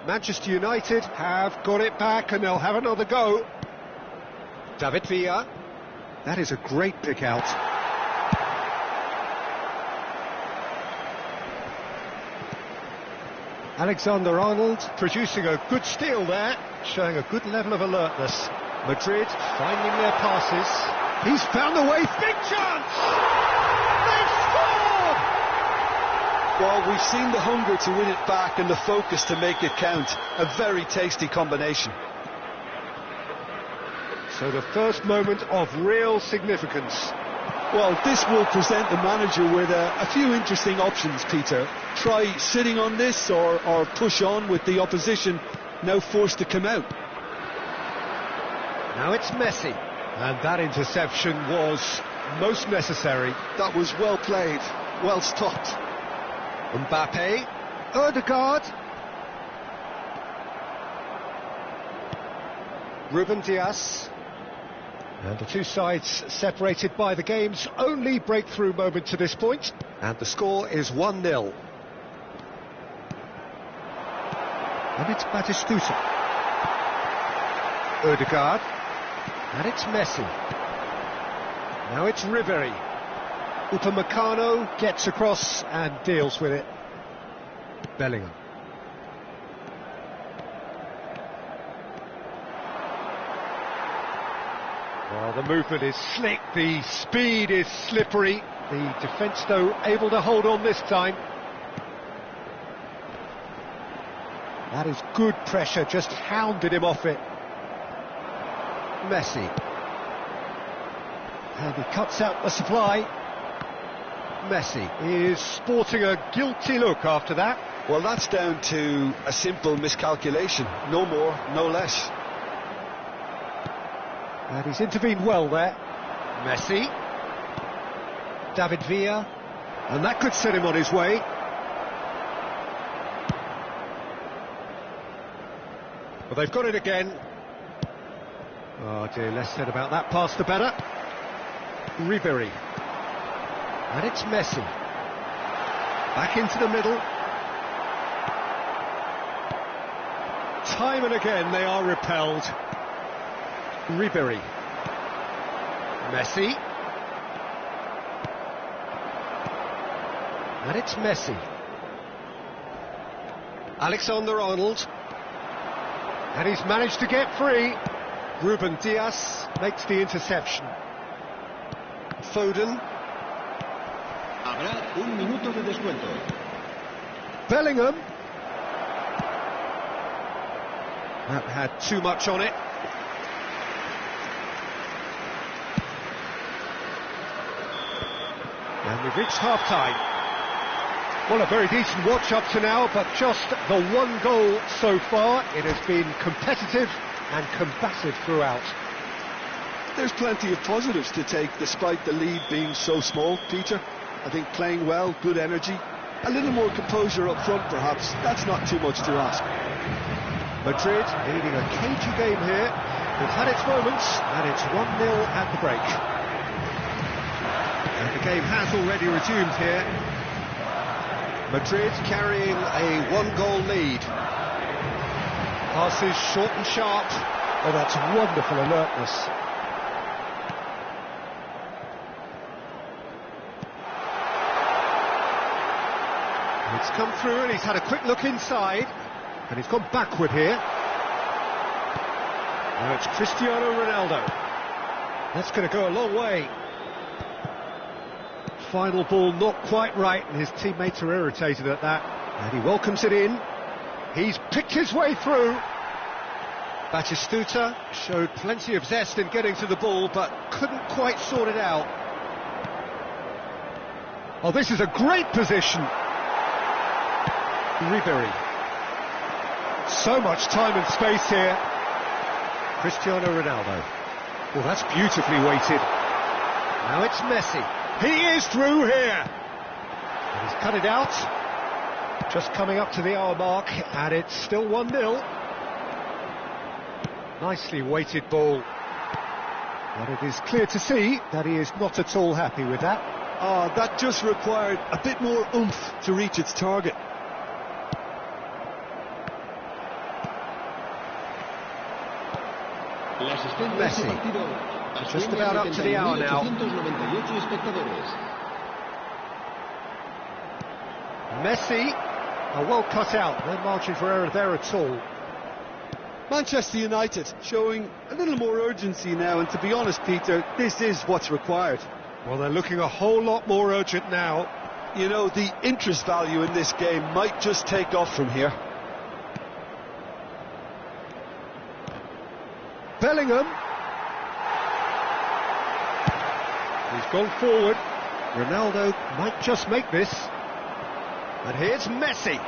Manchester United have got it back and they'll have another go. David Villa. That is a great pick out. Alexander-Arnold producing a good steal there, showing a good level of alertness. Madrid finding their passes. He's found the way. Big chance! They've scored! Well, we've seen the hunger to win it back and the focus to make it count. A very tasty combination. So the first moment of real significance. Well, this will present the manager with a few interesting options, Peter. Try sitting on this or push on with the opposition now forced to come out. Now it's Messi. And that interception was most necessary. That was well played, well stopped. Mbappe. Odegaard. Ruben Dias. And the two sides separated by the game's only breakthrough moment to this point. And the score is 1-0. And it's Batistuta. Odegaard. And it's Messi. Now it's Ribery. Upamecano gets across and deals with it. Bellingham. Well, the movement is slick, the speed is slippery. The defence, though, able to hold on this time. That is good pressure, just hounded him off it. Messi. And he cuts out the supply. Messi is sporting a guilty look after that. Well, that's down to a simple miscalculation. No more, no less. And he's intervened well there. Messi. David Villa. And that could set him on his way. Well, they've got it again. Oh dear, less said about that pass the better. Ribery. And it's Messi. Back into the middle. Time and again they are repelled. Ribery. Messi. And it's Messi. Alexander-Arnold. And he's managed to get free. Ruben Dias makes the interception. Foden. Habrá un minuto de descuento. Bellingham. That had too much on it. And we've reached half-time. Well, a very decent watch up to now, but just the one goal so far. It has been competitive and combative throughout. There's plenty of positives to take despite the lead being so small, Peter. I think playing well, good energy, a little more composure up front perhaps. That's not too much to ask. Madrid leading a cagey game here. It's had its moments, and it's 1-0 at the break. And the game has already resumed here. Madrid carrying a one-goal lead. Passes short and sharp. Oh, that's wonderful alertness. It's come through and he's had a quick look inside. And he's gone backward here. Now it's Cristiano Ronaldo. That's going to go a long way. Final ball not quite right, and his teammates are irritated at that. And he welcomes it in. He's picked his way through. Batistuta showed plenty of zest in getting to the ball, but couldn't quite sort it out. Oh, this is a great position. Ribery. So much time and space here. Cristiano Ronaldo. Well, that's beautifully weighted. Now it's Messi. He is through here. And he's cut it out. Just coming up to the hour mark, and it's still 1-0. Nicely weighted ball. But it is clear to see that he is not at all happy with that. That just required a bit more oomph to reach its target. Messi. Just about up to the hour now. Messi. Well cut out. No margin for error there at all. Manchester United showing a little more urgency now, and to be honest, Peter, this is what's required. Well, they're looking a whole lot more urgent now. You know, the interest value in this game might just take off from here. Bellingham. He's gone forward. Ronaldo might just make this. And here's Messi.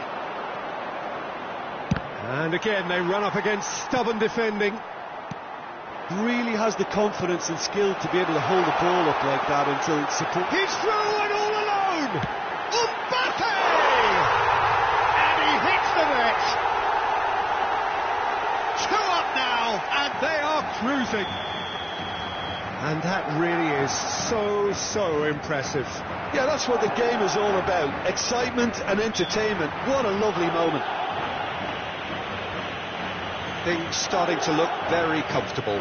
And again they run up against stubborn defending. Really has the confidence and skill to be able to hold the ball up like that until support. He's through and all alone. Mbappe! And he hits the net. 2 up now, and they are cruising. And that really is so impressive. Yeah, that's what the game is all about. Excitement and entertainment. What a lovely moment. Things starting to look very comfortable.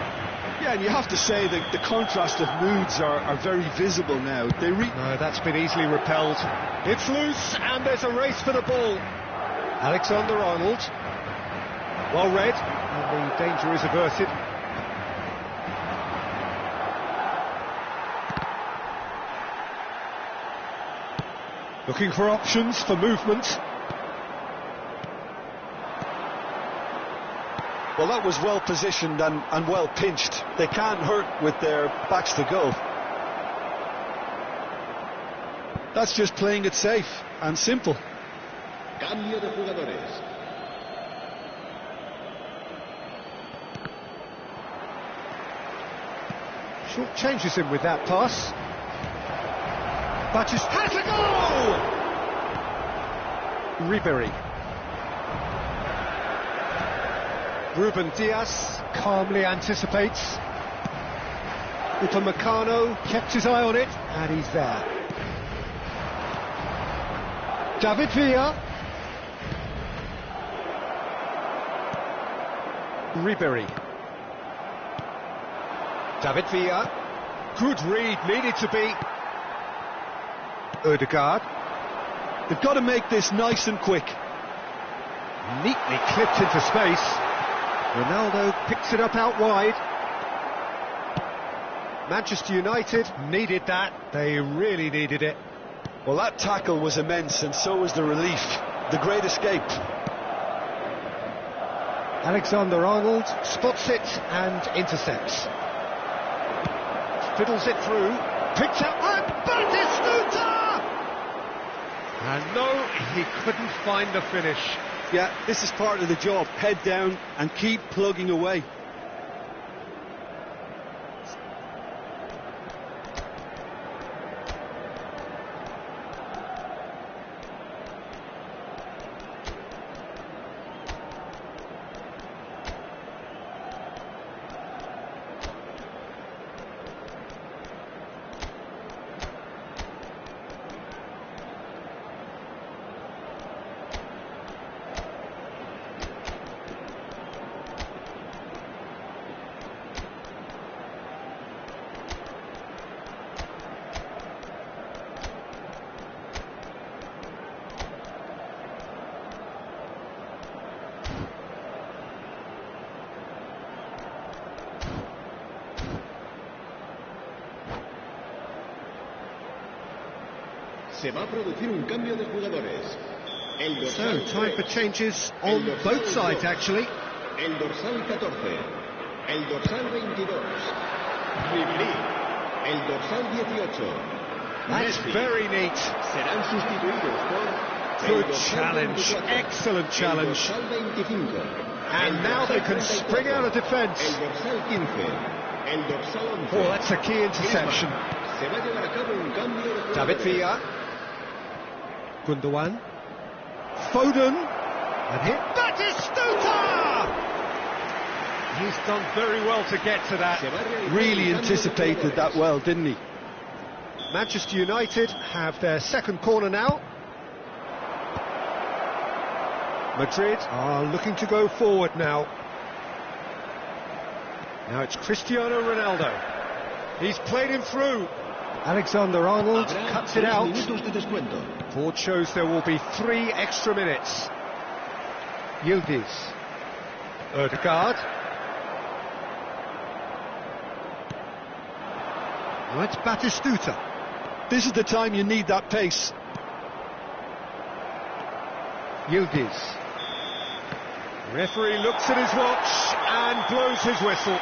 Yeah, and you have to say that the contrast of moods are very visible now. No, that's been easily repelled. It's loose, and there's a race for the ball. Alexander-Arnold. Well read, and the danger is averted. Looking for options for movement. Well, that was well positioned and well pinched. They can't hurt with their backs to goal. That's just playing it safe and simple. Cambio de jugadores. Short changes him with that pass. Battis has a goal! Ribery. Ruben Diaz calmly anticipates. Upamecano kept his eye on it, and he's there. David Villa. Ribery. David Villa. Good read, needed to be. Ødegaard. They've got to make this nice and quick. Neatly clipped into space. Ronaldo picks it up out wide. Manchester United needed that. They really needed it. Well, that tackle was immense, and so was the relief. The great escape. Alexander-Arnold spots it and intercepts. Fiddles it through. Picks up and Batistuta! And no, he couldn't find the finish. Yeah, this is part of the job. Head down and keep plugging away. Se va a producir un cambio de jugadores. So, time for changes on both sides, actually. El dorsal 14. El dorsal 22. Ribery. El dorsal 18. That's very neat. Serán sustituidos por... Good challenge, excellent challenge. El dorsal 25. And now they can spring out of defence. El dorsal 15. El dorsal 11. Oh, that's a key interception. Se va a llevar a cabo un cambio de jugadores. David Villa. Gundogan. Foden. And hit Batistuta! He's done very well to get to that. Really anticipated that well, didn't he? Manchester United have their second corner now. Madrid are looking to go forward now. Now it's Cristiano Ronaldo. He's played him through. Alexander-Arnold cuts it out. Board shows there will be 3 extra minutes. Yildiz. Ødegaard. Now it's Batistuta. This is the time you need that pace. Yildiz. Referee looks at his watch and blows his whistle.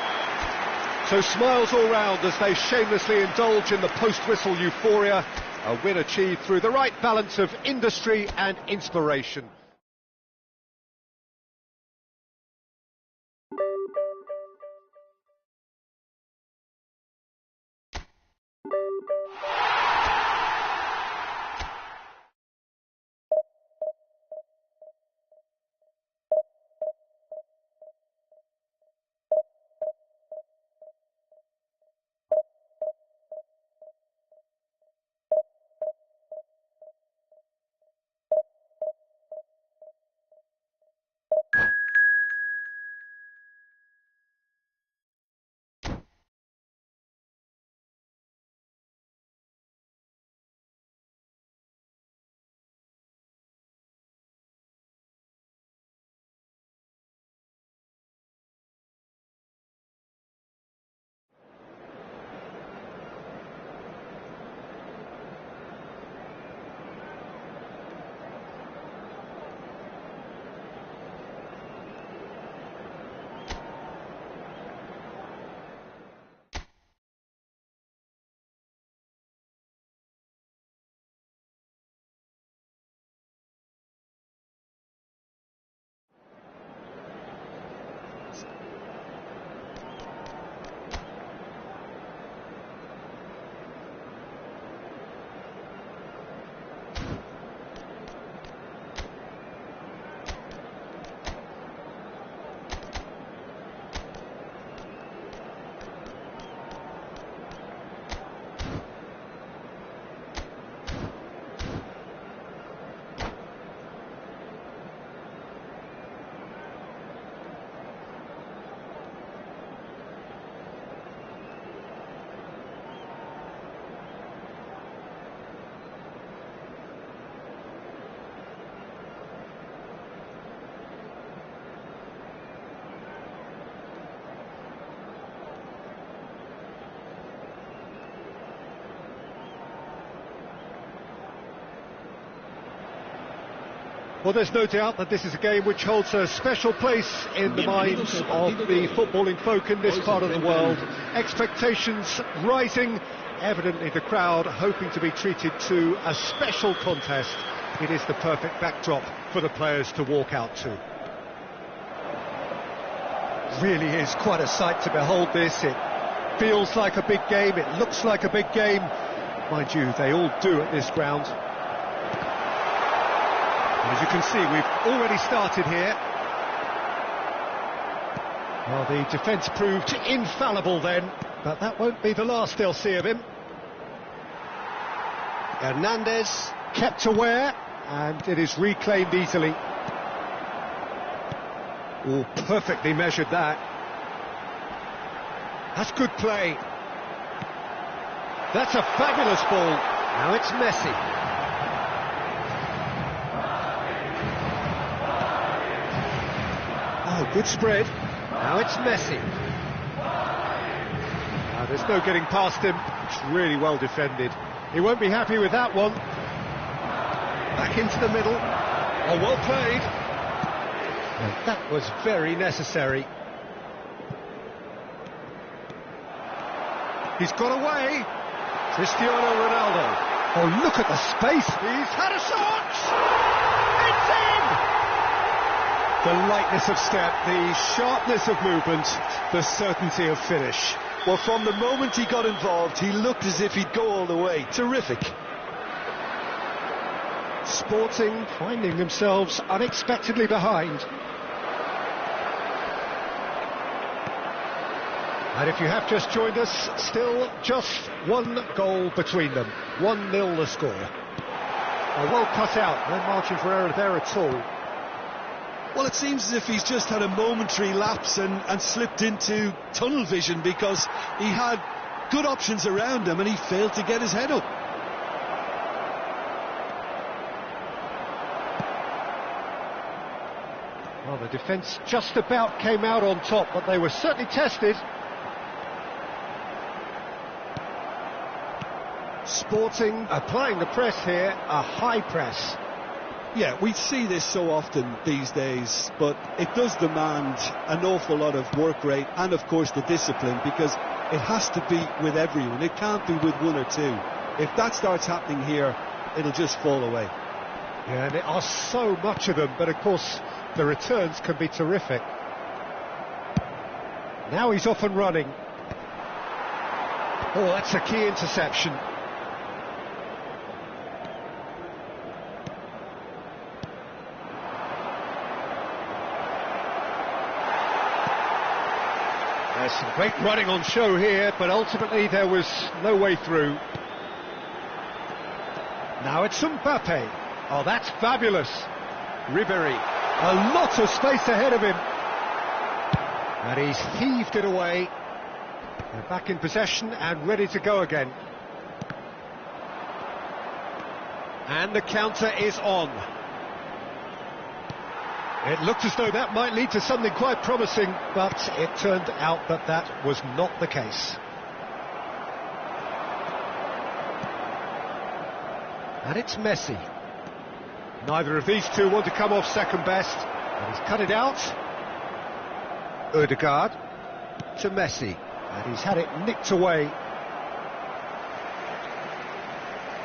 So smiles all round as they shamelessly indulge in the post-whistle euphoria. A win achieved through the right balance of industry and inspiration. Well, there's no doubt that this is a game which holds a special place in the minds of the footballing folk in this part of the world. Expectations rising, evidently the crowd hoping to be treated to a special contest. It is the perfect backdrop for the players to walk out to. Really is quite a sight to behold this. It feels like a big game, it looks like a big game. Mind you, they all do at this ground. As you can see, we've already started here. Well, the defence proved infallible then, but that won't be the last they'll see of him. Hernandez kept aware, and it is reclaimed easily. Oh, perfectly measured that. That's good play. That's a fabulous ball. Now it's Messi. Oh, good spread. Now it's Messi. There's no getting past him. It's really well defended. He won't be happy with that one. Back into the middle. Oh, well played. And that was very necessary. He's got away. Cristiano Ronaldo. Oh, look at the space. He's had a shot. It's in. The lightness of step, the sharpness of movement, the certainty of finish. Well, from the moment he got involved, he looked as if he'd go all the way. Terrific. Sporting finding themselves unexpectedly behind. And if you have just joined us, still just one goal between them. 1-0 the score. Well cut out, no margin for error there at all. Well, it seems as if he's just had a momentary lapse and slipped into tunnel vision, because he had good options around him and he failed to get his head up. Well, the defence just about came out on top, but they were certainly tested. Sporting applying the press here, a high press. Yeah, we see this so often these days, but it does demand an awful lot of work rate and, of course, the discipline, because it has to be with everyone. It can't be with one or two. If that starts happening here, it'll just fall away. Yeah, and there are so much of them, but of course the returns can be terrific. Now he's off and running. Oh, that's a key interception. There's some great running on show here, but ultimately there was no way through. Now it's Mbappe. Oh, that's fabulous. Ribery. A lot of space ahead of him. And he's heaved it away. They're back in possession and ready to go again. And the counter is on. It looked as though that might lead to something quite promising, but it turned out that that was not the case. And it's Messi. Neither of these two want to come off second best. And he's cut it out. Odegaard to Messi. And he's had it nicked away.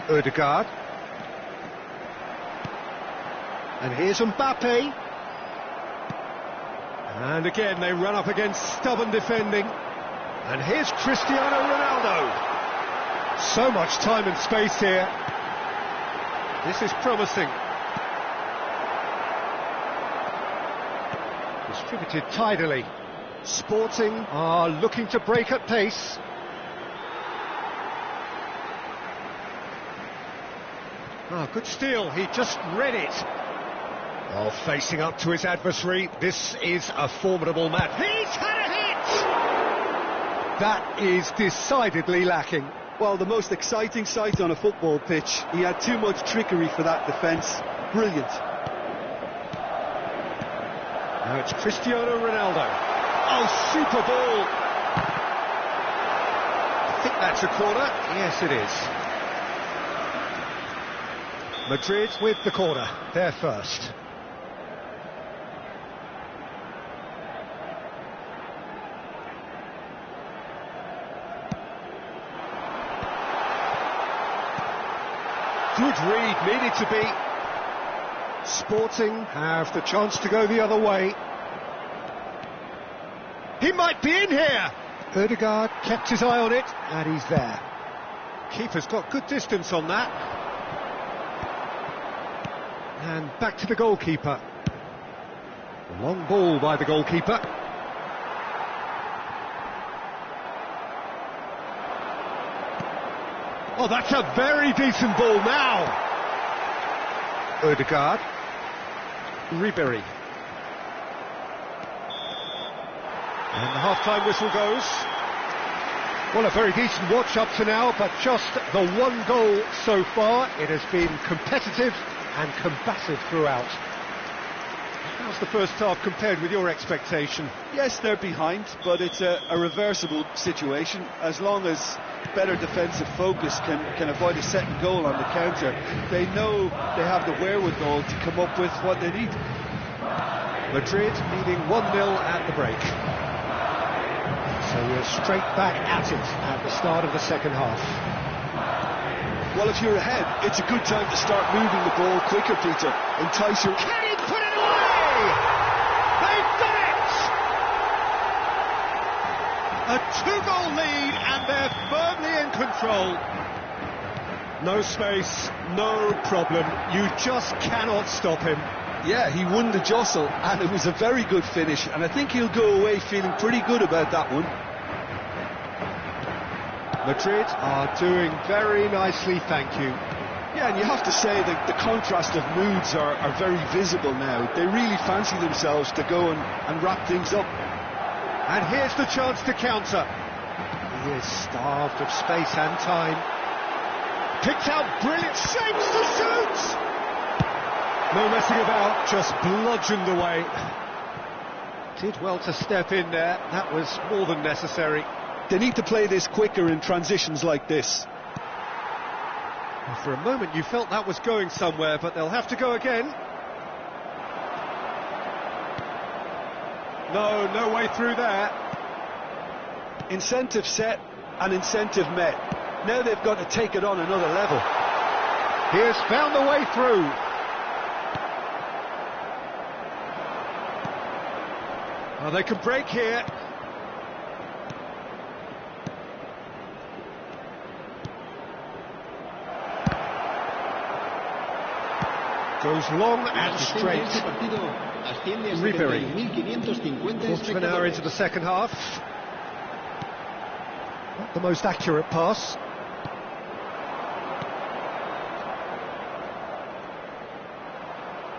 Odegaard. And here's Mbappe. And again they run up against stubborn defending. And here's Cristiano Ronaldo. So much time and space here. This is promising. Distributed tidily. Sporting are looking to break at pace. Oh, good steal. He just read it. Oh, facing up to his adversary, this is a formidable match. He's had a hit! That is decidedly lacking. Well, the most exciting sight on a football pitch. He had too much trickery for that defence. Brilliant. Now it's Cristiano Ronaldo. Oh, super ball! I think that's a corner. Yes, it is. Madrid with the corner, they're first. Good read, needed to be. Sporting have the chance to go the other way. He might be in here! Ødegaard kept his eye on it, and he's there. Keeper's got good distance on that. And back to the goalkeeper. Long ball by the goalkeeper. Oh, that's a very decent ball now. Ødegaard. Ribery. And the half-time whistle goes. Well, a very decent watch up to now, but just the one goal so far. It has been competitive and combative throughout. How's the first half compared with your expectation? Yes, they're behind, but it's a reversible situation. As long as better defensive focus can avoid a second goal on the counter, they know they have the wherewithal to come up with what they need. Madrid leading 1-0 at the break. So we're straight back at it at the start of the second half. Well, if you're ahead, it's a good time to start moving the ball quicker, Peter. Entice your... Can he put it away? They've done it! A two-goal lead, and they're firmly in control. No space, no problem. You just cannot stop him. Yeah, he won the jostle, and it was a very good finish, and I think he'll go away feeling pretty good about that one. Madrid are doing very nicely, thank you. Yeah, and you have to say that the contrast of moods are very visible now. They really fancy themselves to go and wrap things up. And here's the chance to counter. He is starved of space and time. Picked out brilliant shapes to shoot! No messing about, just bludgeoned away. Did well to step in there, that was more than necessary. They need to play this quicker in transitions like this. Well, for a moment you felt that was going somewhere, but they'll have to go again. No way through there. Incentive set and incentive met. Now they've got to take it on another level. He has found the way through. Well, they can break here. Goes long and straight. Ribery. Quarter of an hour into the second half. Not the most accurate pass.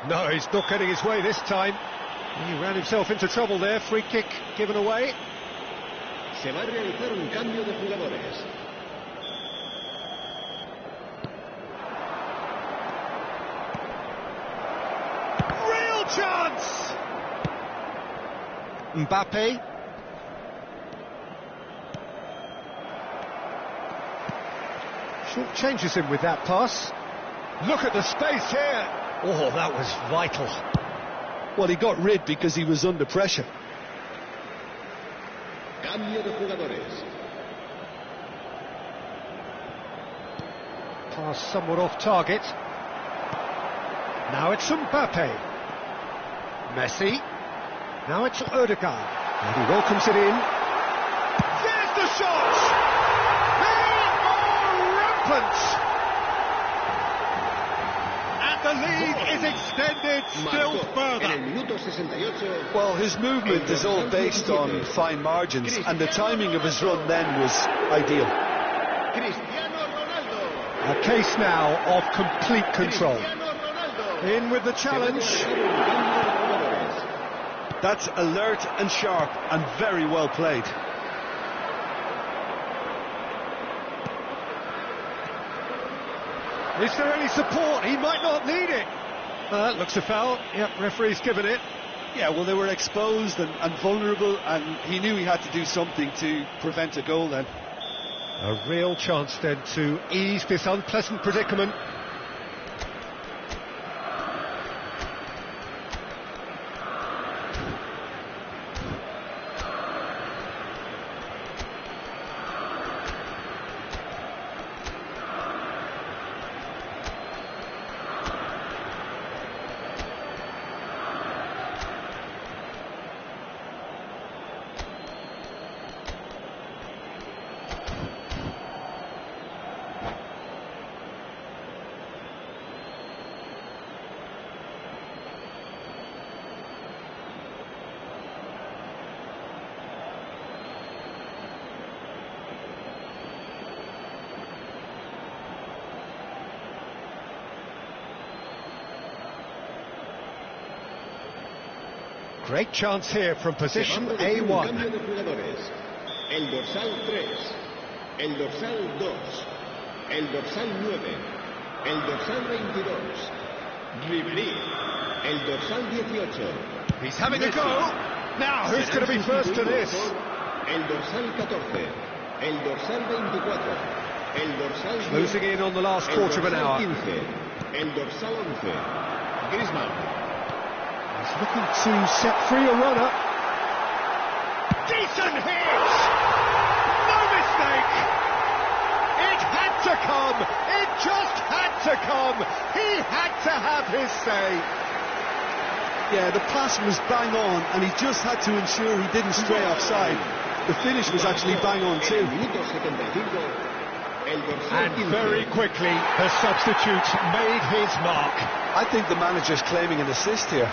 No, he's not getting his way this time. He ran himself into trouble there. Free kick given away. Se va a realizar un cambio de jugadores. Real chance! Mbappe. Short changes him with that pass. Look at the space here. Oh, that was vital. Well, he got rid because he was under pressure. Cambio de jugadores. Pass somewhat off target. Now it's Mbappe. Messi. Now it's Ødegaard. And he welcomes it in. There's the shot! They are rampant! And the lead is extended still further. Well, his movement is all based on fine margins, and the timing of his run then was ideal. A case now of complete control. In with the challenge. That's alert and sharp and very well played. Is there any support? He might not need it. Looks a foul. Yep, referee's given it. Yeah, well, they were exposed and vulnerable, and he knew he had to do something to prevent a goal then. A real chance then to ease this unpleasant predicament. Great chance here from position Cambio A1. de jugadores. El dorsal 3, el dorsal 2, el dorsal 9, el dorsal 22, Ribéry, el dorsal 18. He's having a go. Now, who's going to be first to this? El dorsal 14, el dorsal 24, el dorsal 10, Losing in on the last quarter of an hour. el dorsal 15, el dorsal 11, Griezmann. He's looking to set free a runner. Decent hit! No mistake! It had to come! It just had to come! He had to have his say! Yeah, the pass was bang on, and he just had to ensure he didn't stray offside. The finish was actually bang on too. And very quickly, the substitute made his mark. I think the manager's claiming an assist here.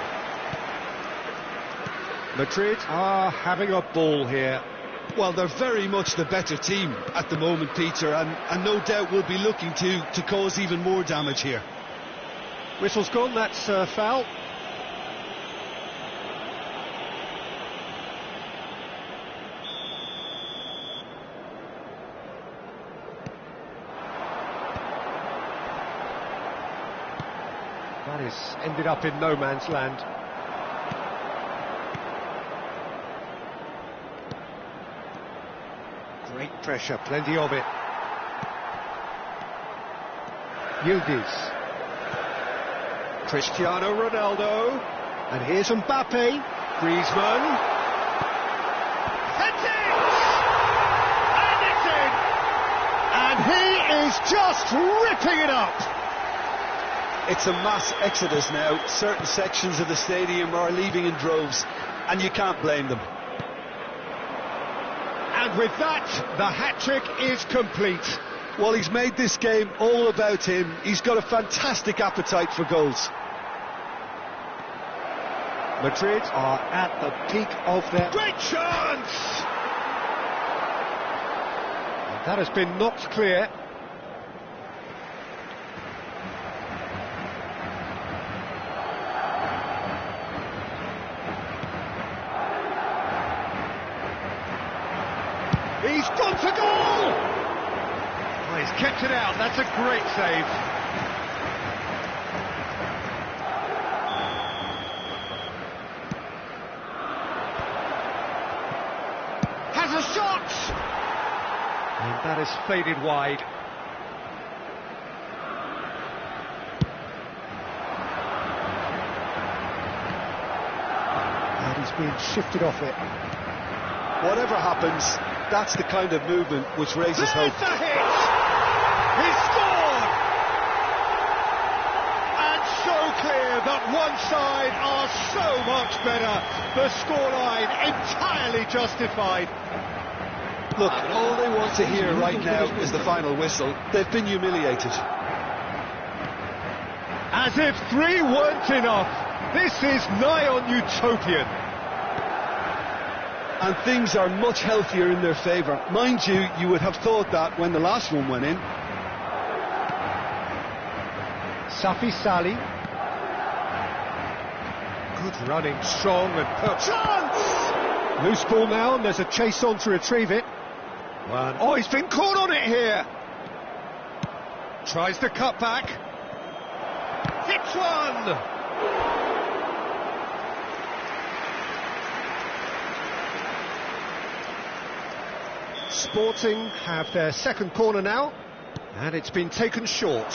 Madrid are having a ball here. Well, they're very much the better team at the moment, Peter, and no doubt will be looking to cause even more damage here. Whistle's gone, that's foul. That is ended up in no man's land. Great pressure, plenty of it. Yildiz. Cristiano Ronaldo. And here's Mbappe. Griezmann. Heads it! And it's in! And he is just ripping it up! It's a mass exodus now. Certain sections of the stadium are leaving in droves, and you can't blame them. And with that, the hat-trick is complete. Well, he's made this game all about him. He's got a fantastic appetite for goals. Madrid are at the peak of their... Great chance! And that has been knocked clear. He's gone for goal! Oh, he's kept it out, that's a great save. Has a shot! And that has faded wide. And he's being shifted off it. Whatever happens, that's the kind of movement which raises hope. There's the hit! He scored! And so clear that one side are so much better. The scoreline entirely justified. Look, all they want to hear right now is the final whistle. They've been humiliated. As if 3 weren't enough, this is nigh on utopian. And things are much healthier in their favour. Mind you, you would have thought that when the last one went in. Safi Sali. Good running, strong and chance! Loose ball now, and there's a chase on to retrieve it. Oh, he's been caught on it here. Tries to cut back. Hits one! Sporting have their second corner now, and it's been taken short.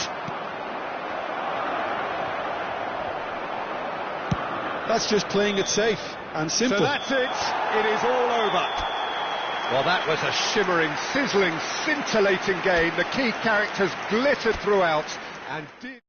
That's just playing it safe and simple. So that's it. It is all over. Well, that was a shimmering, sizzling, scintillating game. The key characters glittered throughout and did...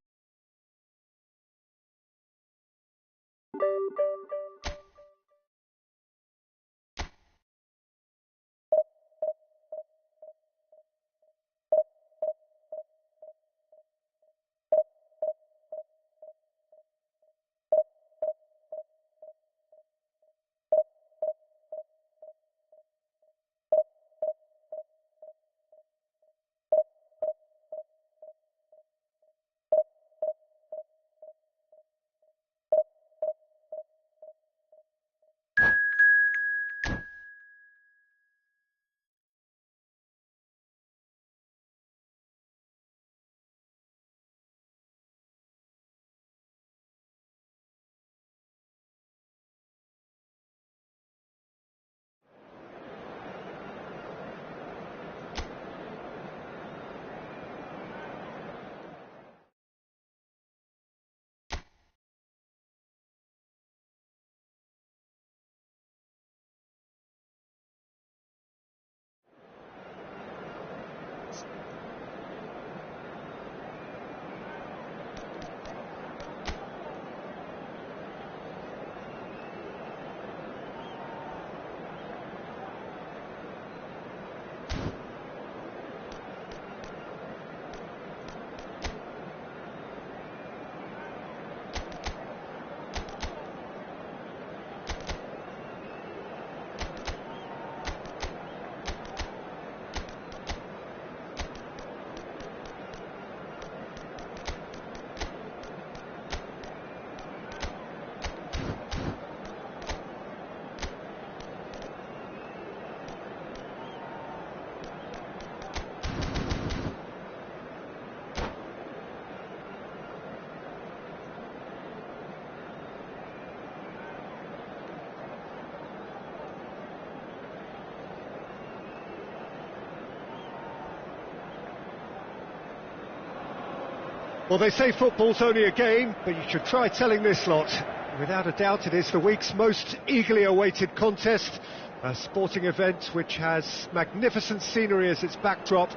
Well, they say football's only a game, but you should try telling this lot. Without a doubt, it is the week's most eagerly awaited contest, a sporting event which has magnificent scenery as its backdrop.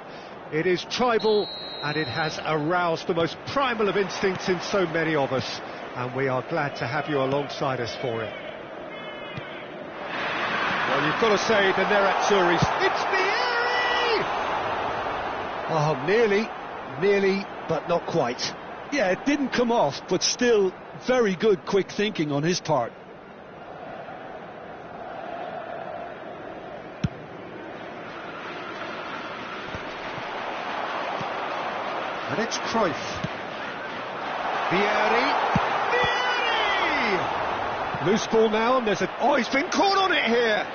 It is tribal, and it has aroused the most primal of instincts in so many of us, and we are glad to have you alongside us for it. Well, you've got to say the Nerazzurri's. It's Vieri! Oh, nearly, but not quite. Yeah, it didn't come off, but still very good quick thinking on his part. And it's Cruyff. Vieri! Loose ball now, and there's a... Oh, he's been caught on it here!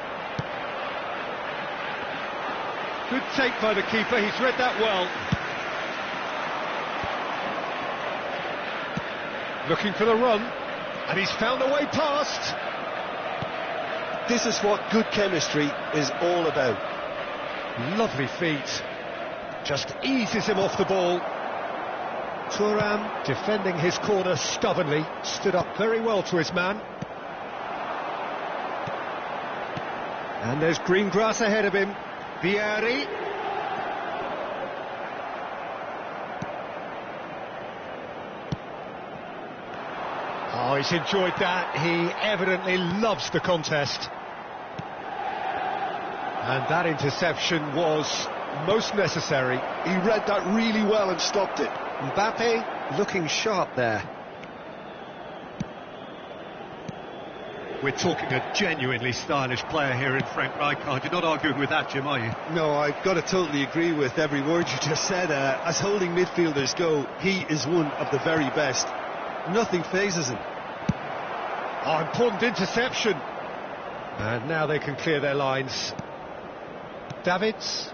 Good take by the keeper, he's read that well. Looking for the run, and he's found a way past. This is what good chemistry is all about. Lovely feet. Just eases him off the ball. Thuram, defending his corner stubbornly, stood up very well to his man. And there's green grass ahead of him. Vieri. Oh, he's enjoyed that. He evidently loves the contest. And that interception was most necessary. He read that really well and stopped it. Mbappe looking sharp there. We're talking a genuinely stylish player here in Frank Rijkaard. You're not arguing with that, Jim, are you? No, I've got to totally agree with every word you just said. As holding midfielders go, he is one of the very best. Nothing phases him. Oh, important interception. And now they can clear their lines. Davids.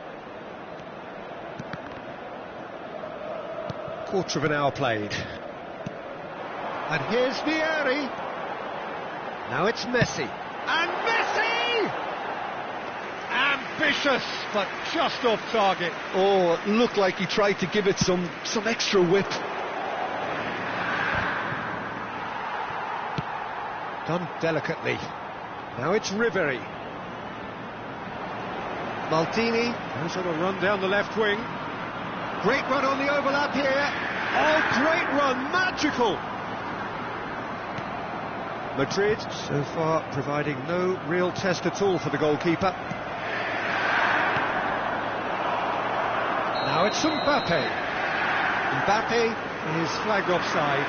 Quarter of an hour played. And here's Vieri. Now it's Messi. And Messi! Ambitious, but just off target. Oh, it looked like he tried to give it some extra whip. Done delicately. Now it's Ribery. Maldini goes on a run down the left wing. Great run on the overlap here. Oh, great run, magical! Madrid so far providing no real test at all for the goalkeeper. Now it's Mbappe. Mbappe is flagged offside.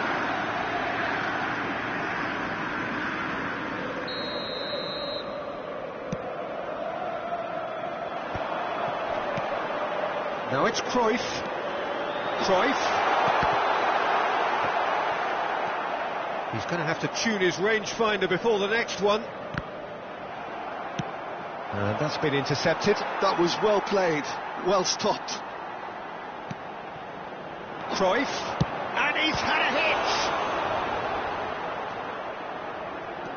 Now it's Cruyff. He's going to have to tune his rangefinder before the next one. And that's been intercepted. That was well played, well stopped. Cruyff, and he's had a hit!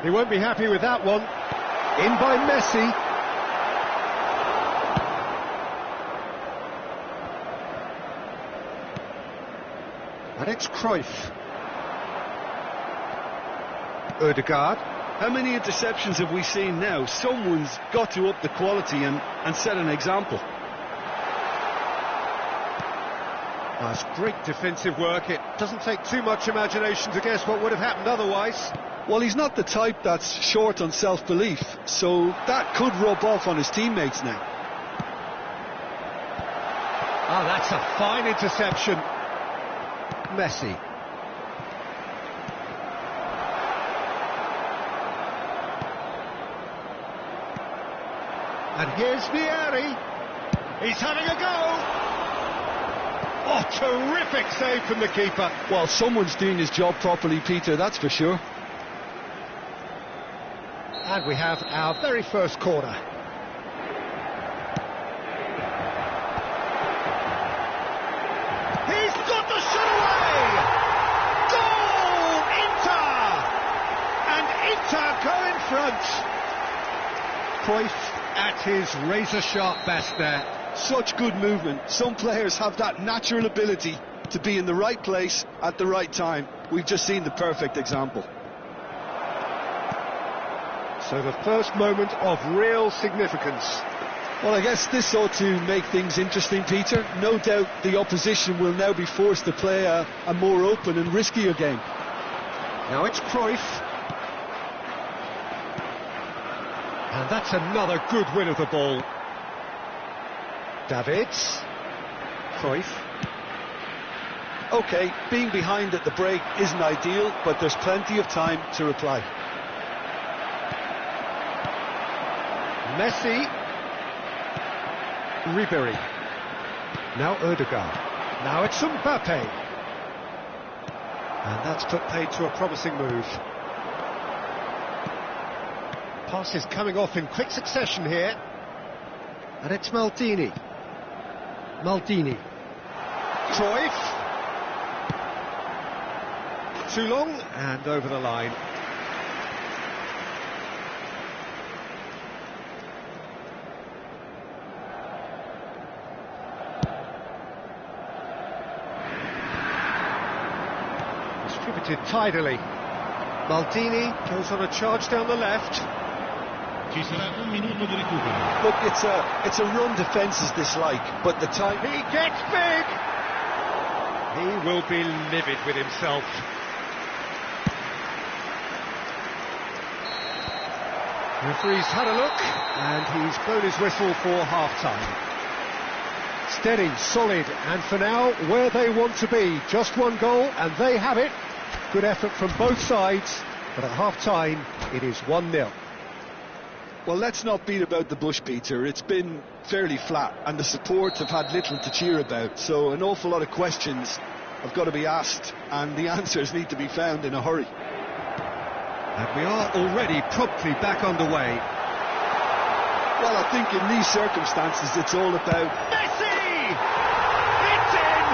He won't be happy with that one. In by Messi. And it's Cruyff. Ødegaard. How many interceptions have we seen now? Someone's got to up the quality and set an example. That's great defensive work. It doesn't take too much imagination to guess what would have happened otherwise. Well, he's not the type that's short on self-belief, so that could rub off on his teammates now. Oh, that's a fine interception. Messi. And here's Vieri. He's having a go. Oh, terrific save from the keeper. Well, someone's doing his job properly, Peter, that's for sure. And we have our very first corner. He's got the shot away! Goal! Inter! And Inter go in front. Cruyff at his razor-sharp best there. Such good movement. Some players have that natural ability to be in the right place at the right time. We've just seen the perfect example. So the first moment of real significance. Well, I guess this ought to make things interesting, Peter. No doubt the opposition will now be forced to play a more open and riskier game. Now it's Cruyff. And that's another good win of the ball. Davids. Cruyff. OK, being behind at the break isn't ideal, but there's plenty of time to reply. Messi. Ribery. Now Odegaard. Now it's Mbappe. And that's put paid to a promising move. Passes coming off in quick succession here. And it's Maldini. Maldini. Cruyff. Too long and over the line. Distributed tidily. Maldini goes on a charge down the left. Ci sarà un minuto di recupero. Look, it's a run defence is dislike, but the time... He gets big! He will be livid with himself. Referee's had a look, and he's blown his whistle for half-time. Steady, solid, and for now, where they want to be. Just one goal, and they have it. Good effort from both sides, but at half-time, it is 1-0. Well, let's not beat about the bush, Peter. It's been fairly flat, and the support have had little to cheer about, so an awful lot of questions have got to be asked, and the answers need to be found in a hurry. And we are already promptly back underway. Well, I think in these circumstances, it's all about... Messi! It's in!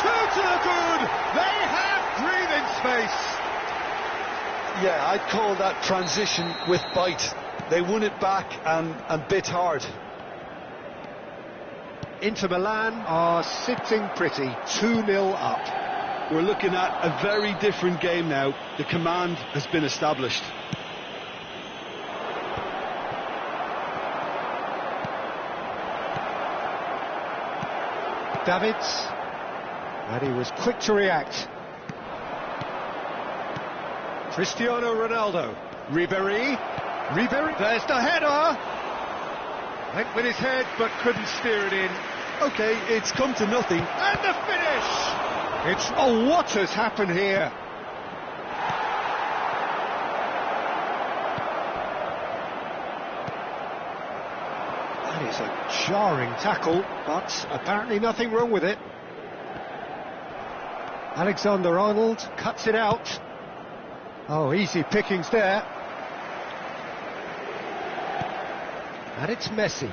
Two to the good! They have breathing space! Yeah, I'd call that transition with bite. They won it back and bit hard. Inter Milan are sitting pretty, 2-0 up. We're looking at a very different game now. The command has been established. Davids, and he was quick to react. Cristiano Ronaldo, Ribery, there's the header! Went with his head but couldn't steer it in. OK, it's come to nothing. And the finish! Oh, what has happened here? That is a jarring tackle, but apparently nothing wrong with it. Alexander-Arnold cuts it out. Oh, easy pickings there. And it's Messi.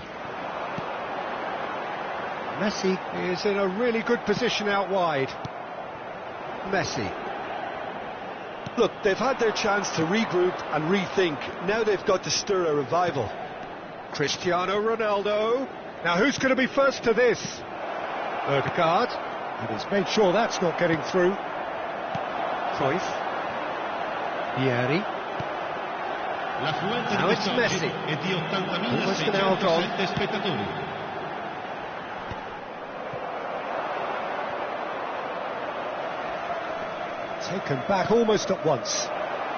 Messi is in a really good position out wide. Messi. Look, they've had their chance to regroup and rethink. Now they've got to stir a revival. Cristiano Ronaldo. Now who's going to be first to this? Odegaard. And he's made sure that's not getting through. Cruyff. Vieri. Now it's Messi. Almost an hour gone. Taken back almost at once.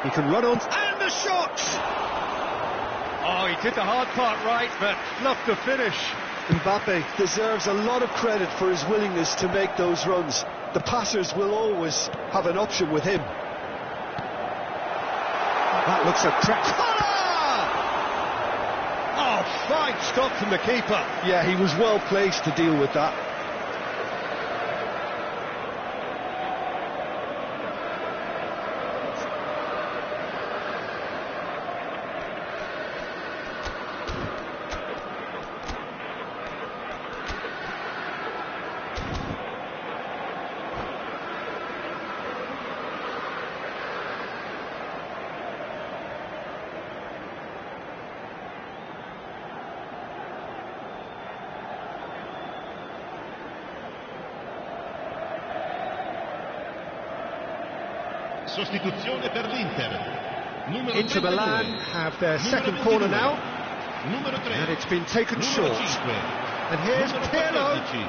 He can run on, and the shot! Oh, he did the hard part right, but fluffed the finish. Mbappe deserves a lot of credit for his willingness to make those runs. The passers will always have an option with him. That looks a crack. Oh, fine stop from the keeper. Yeah, he was well placed to deal with that. Sostituzione per l'Inter. Numero Inter 32. Milan have their second Numero corner 22. now, Numero 3. and it's been taken Numero short. 5. And here's Numero Pirlo, 14.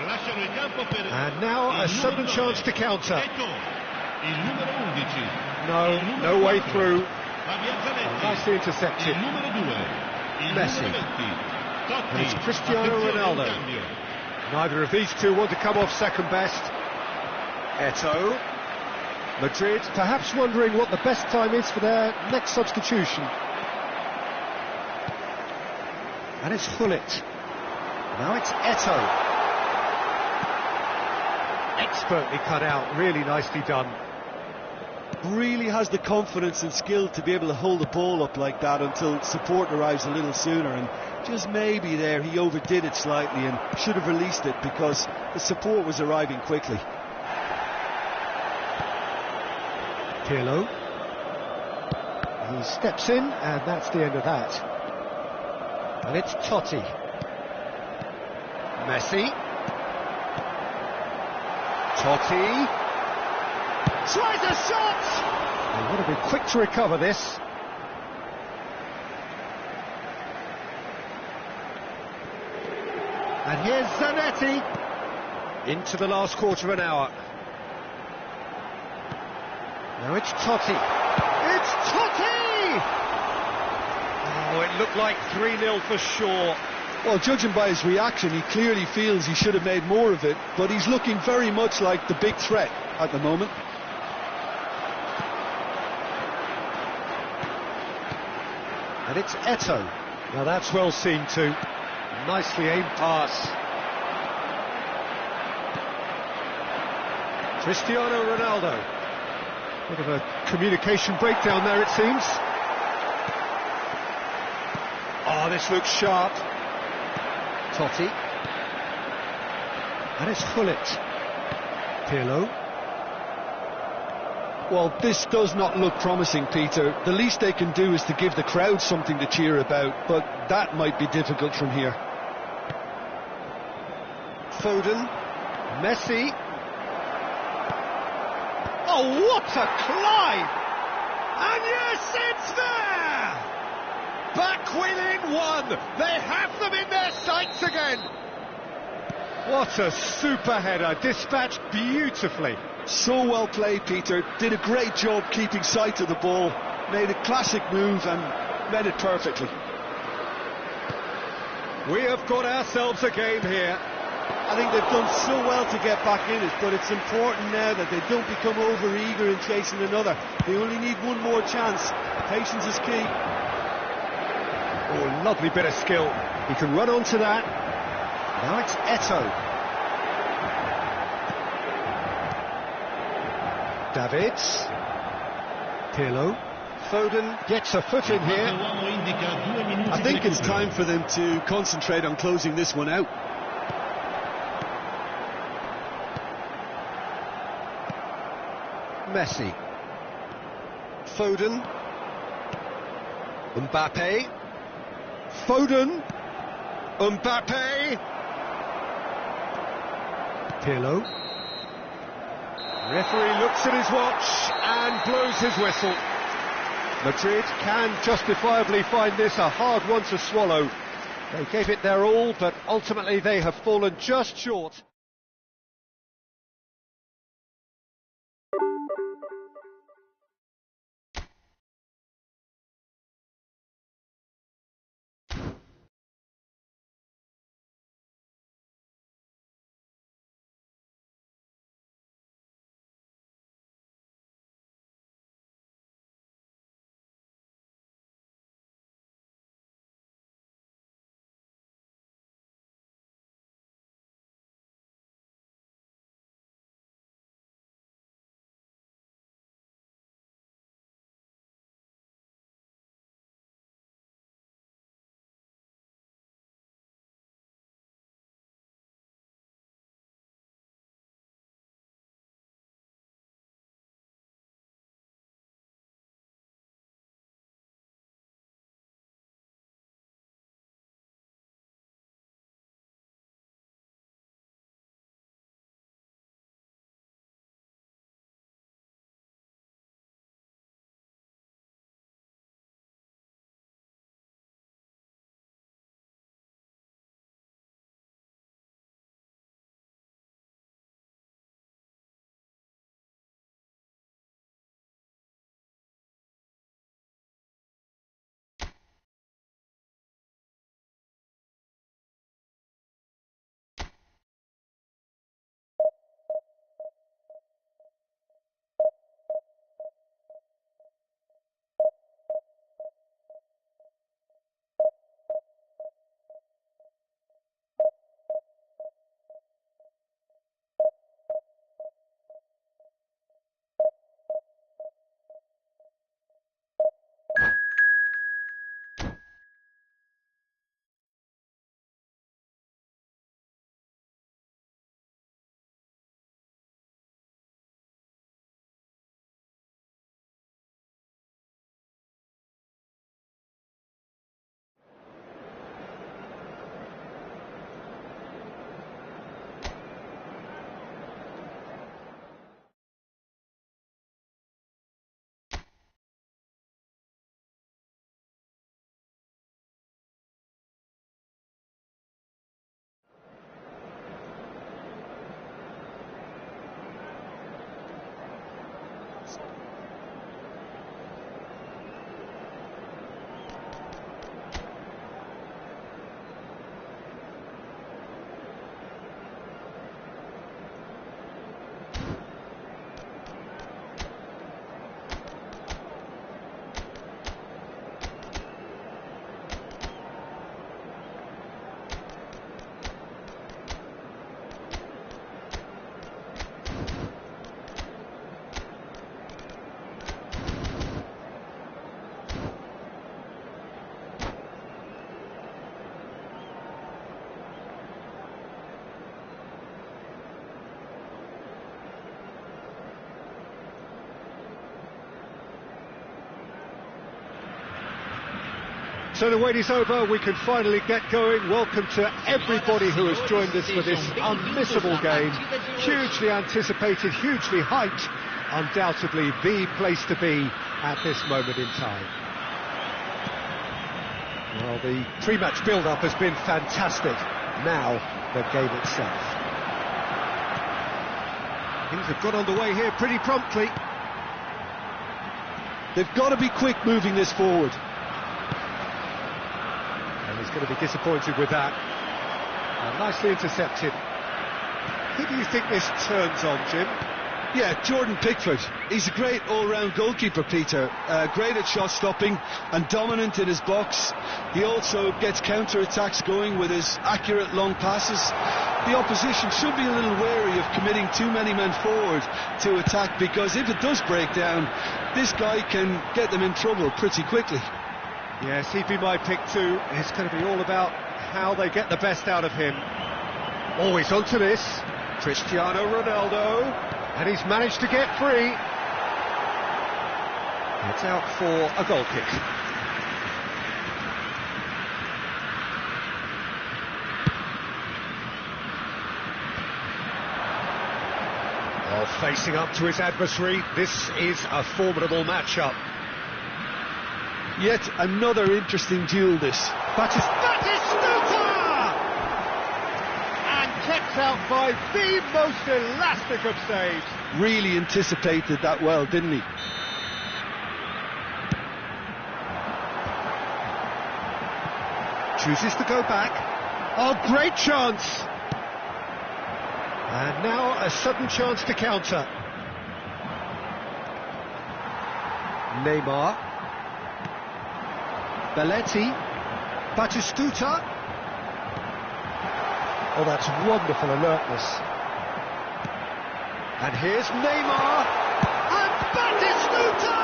Lasciano il campo per and now il a sudden numero chance to 9. counter. Ecco, il numero 11. No, Il numero no way 4. through. Fabian Zanetti. Nicely intercepted. Il numero 2. Il Messi. numero 20. Totti. And it's Cristiano Attenzione, Ronaldo. un cambio. Neither of these two want to come off second best. Eto'o. Madrid perhaps wondering what the best time is for their next substitution. And it's Hullet. Now it's Eto'o. Expertly cut out, really nicely done. Really has the confidence and skill to be able to hold the ball up like that until support arrives a little sooner, and just maybe there he overdid it slightly and should have released it because the support was arriving quickly. Pirlo. He steps in, and that's the end of that. And it's Totti. Messi. Totti. Tries a shot! They would have been quick to recover this. And here's Zanetti. Into the last quarter of an hour. Now it's Totti. It's Totti! Oh, it looked like 3-0 for sure. Well, judging by his reaction, he clearly feels he should have made more of it, but he's looking very much like the big threat at the moment. And it's Eto'o. Now that's well seen too. Nicely aimed pass. Cristiano Ronaldo. Bit of a communication breakdown there, it seems. Oh, this looks sharp. Totti. And it's Hullet. Pirlo. Well, this does not look promising, Peter. The least they can do is to give the crowd something to cheer about, but that might be difficult from here. Foden. Messi. Oh, what a climb! And yes, it's there! Back within one! They have them in their sights again! What a super header, dispatched beautifully. So well played, Peter. Did a great job keeping sight of the ball. Made a classic move and read it perfectly. We have got ourselves a game here. I think they've done so well to get back in it, but it's important now that they don't become over-eager in chasing another. They only need one more chance. Patience is key. Oh, lovely bit of skill. He can run onto that. Now it's Eto'o. Davids. Pirlo. Foden gets a foot in here. I think it's time for them to concentrate on closing this one out. Messi. Foden. Mbappe. Foden. Mbappe. Pirlo. Referee looks at his watch and blows his whistle. Madrid can justifiably find this a hard one to swallow. They gave it their all, but ultimately they have fallen just short. So the wait is over, we can finally get going. Welcome to everybody who has joined us for this unmissable game. Hugely anticipated, hugely hyped, undoubtedly the place to be at this moment in time. Well, the pre-match build-up has been fantastic. Now, the game itself. Things have got underway here pretty promptly. They've got to be quick moving this forward. And he's going to be disappointed with that. Nicely intercepted. Who do you think this turns on, Jim? Yeah, Jordan Pickford. He's a great all-round goalkeeper, Peter. Great at shot stopping and dominant in his box. He also gets counter-attacks going with his accurate long passes. The opposition should be a little wary of committing too many men forward to attack, because if it does break down, this guy can get them in trouble pretty quickly. Yes, he'd be my pick too. It's going to be all about how they get the best out of him. Always onto this. Cristiano Ronaldo. And he's managed to get free. It's out for a goal kick. Well, facing up to his adversary, this is a formidable matchup. Yet another interesting duel, this. Batistuta! And kept out by the most elastic of saves. Really anticipated that well, didn't he? Chooses to go back. Oh, great chance! And now a sudden chance to counter. Neymar. Belletti. Batistuta. Oh, that's wonderful alertness. And here's Neymar. And Batistuta!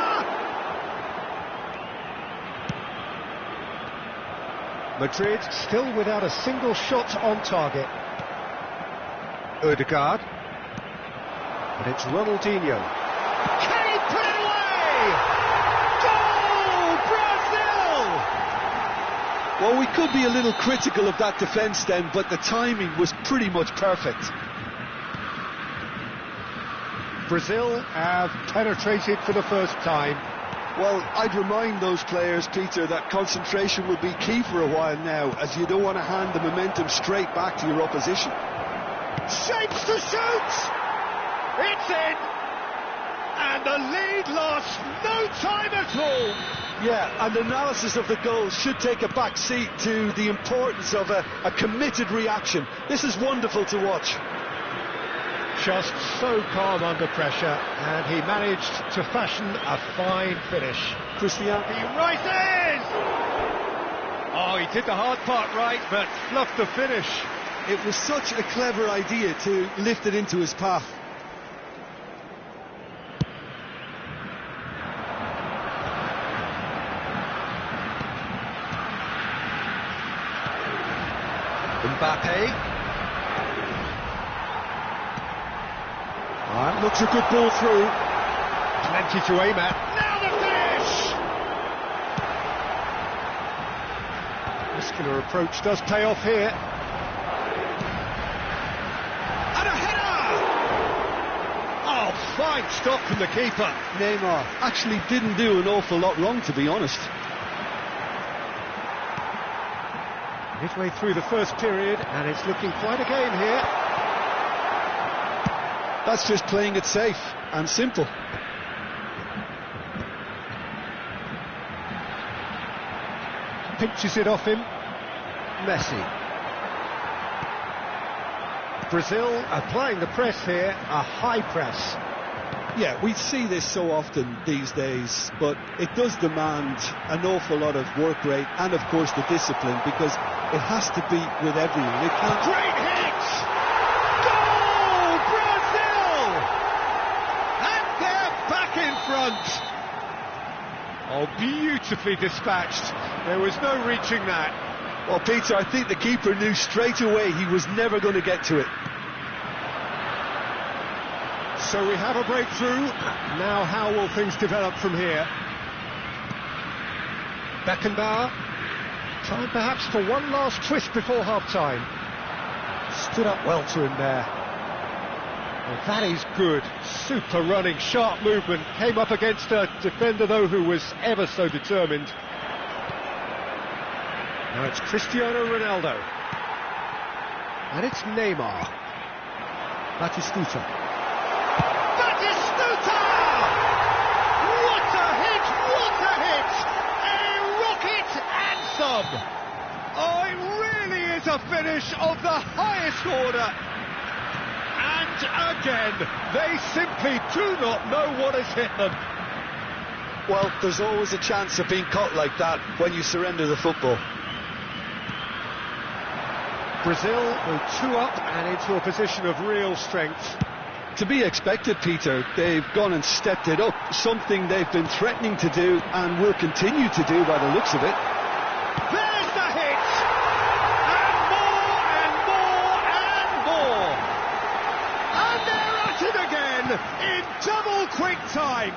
Madrid still without a single shot on target. Ødegaard. And it's Ronaldinho. Can he put it away? Goal! Brazil! Well, we could be a little critical of that defence then, but the timing was pretty much perfect. Brazil have penetrated for the first time. Well, I'd remind those players, Peter, that concentration will be key for a while now, as you don't want to hand the momentum straight back to your opposition. Shapes to shoot! It's in! And the lead lost no time at all! Yeah, and analysis of the goal should take a back seat to the importance of a committed reaction. This is wonderful to watch. Just so calm under pressure, and he managed to fashion a fine finish. Cristiano. He rises! Oh, he did the hard part right, but fluffed the finish. It was such a clever idea to lift it into his path. Mbappe. That looks a good ball through. Plenty to aim at. Now the finish! Muscular approach does pay off here. And a header! Oh, fine stop from the keeper. Neymar actually didn't do an awful lot wrong, to be honest. Midway through the first period, and it's looking quite a game here. That's just playing it safe and simple. Pinches it off him. Messi. Brazil applying the press here, a high press. Yeah, we see this so often these days, but it does demand an awful lot of work rate and, of course, the discipline, because it has to be with everyone. It can't... Great hit! Goal! Brazil! And they're back in front. Oh, beautifully dispatched. There was no reaching that. Well, Peter, I think the keeper knew straight away he was never going to get to it. So we have a breakthrough. Now how will things develop from here? Beckenbauer. Time perhaps for one last twist before half-time. Stood up well to him there. Well, that is good. Super running, sharp movement. Came up against a defender, though, who was ever so determined. Now it's Cristiano Ronaldo. And it's Neymar. Batistuta. Batistuta! What a hit! What a hit! A rocket anthem! Oh, it really is a finish of the highest order. And again, they simply do not know what has hit them. Well, there's always a chance of being caught like that when you surrender the football. Brazil go 2 up and into a position of real strength. To be expected, Peter. They've gone and stepped it up, something they've been threatening to do and will continue to do by the looks of it. There's the hit! And more and more and more! And they're at it again in double quick time!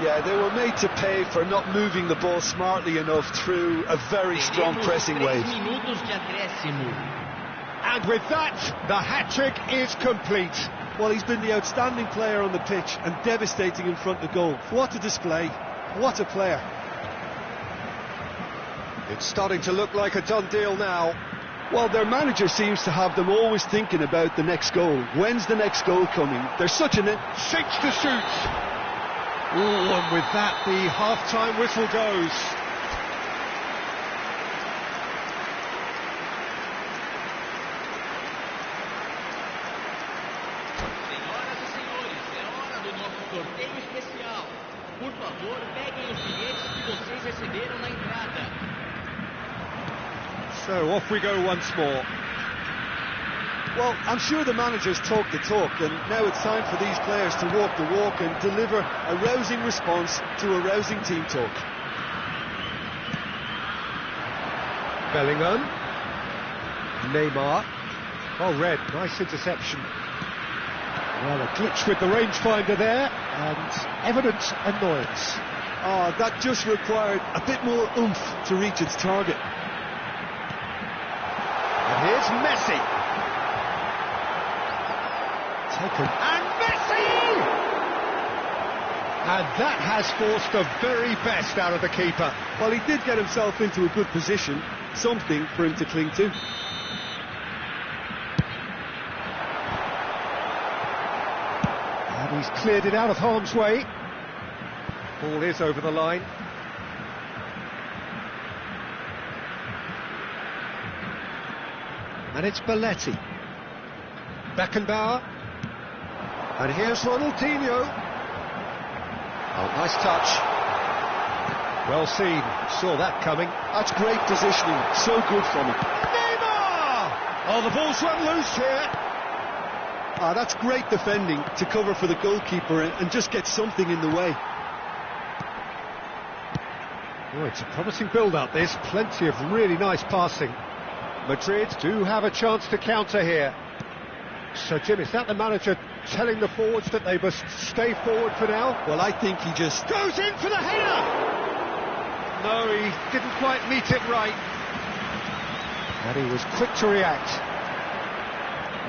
Yeah, they were made to pay for not moving the ball smartly enough through a very strong pressing wave. And with that, the hat-trick is complete. Well, he's been the outstanding player on the pitch and devastating in front of goal. What a display, what a player. It's starting to look like a done deal now. Well, their manager seems to have them always thinking about the next goal. When's the next goal coming? There's such an... Shakes to shoot. Ooh, and with that, the half-time whistle goes. Senhoras e senhores, é hora do nosso sorteio especial. Por favor, peguem os bilhetes que vocês receberam na entrada. So off we go once more. Well, I'm sure the managers talk the talk, and now it's time for these players to walk the walk and deliver a rousing response to a rousing team talk. Bellingham. Neymar. Oh, Red, nice interception. Well, a glitch with the rangefinder there, and evident annoyance. Oh, that just required a bit more oomph to reach its target. And here's Messi. Taken. And Messi! And that has forced the very best out of the keeper. Well, he did get himself into a good position, something for him to cling to. And he's cleared it out of harm's way. Ball is over the line. And it's Belletti. Beckenbauer. And here's Ronaldinho. Oh, nice touch. Well seen. Saw that coming. That's great positioning. So good from him. Neymar! Oh, the ball's run loose here. Ah, that's great defending to cover for the goalkeeper and just get something in the way. Oh, it's a promising build-up. There's plenty of really nice passing. Madrid do have a chance to counter here. So, Jim, is that the manager telling the forwards that they must stay forward for now? Well, I think he just... Goes in for the header! No, he didn't quite meet it right. And he was quick to react.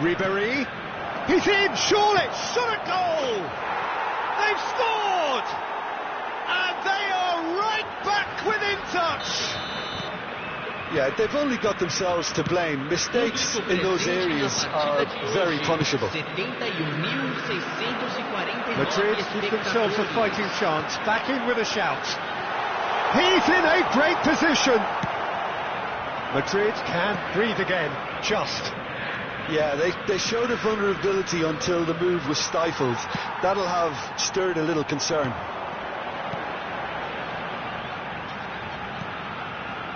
Ribéry. He's in, surely! Shot at goal! They've scored! And they are right back within touch! Yeah, they've only got themselves to blame. Mistakes in those areas are very punishable. Madrid give themselves a fighting chance. Back in with a shout. He's in a great position. Madrid can breathe again, just. Yeah, they showed a vulnerability until the move was stifled. That'll have stirred a little concern.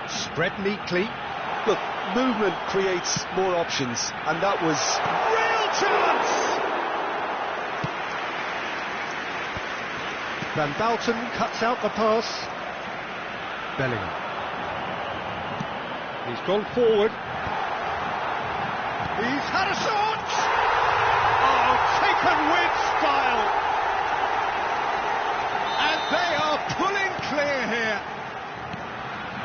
Spread neatly. Look, movement creates more options, and that was... Real chance! Van Balten cuts out the pass. Bellingham. He's gone forward. He's had a shot! Oh, taken with style! And they are pulling clear here.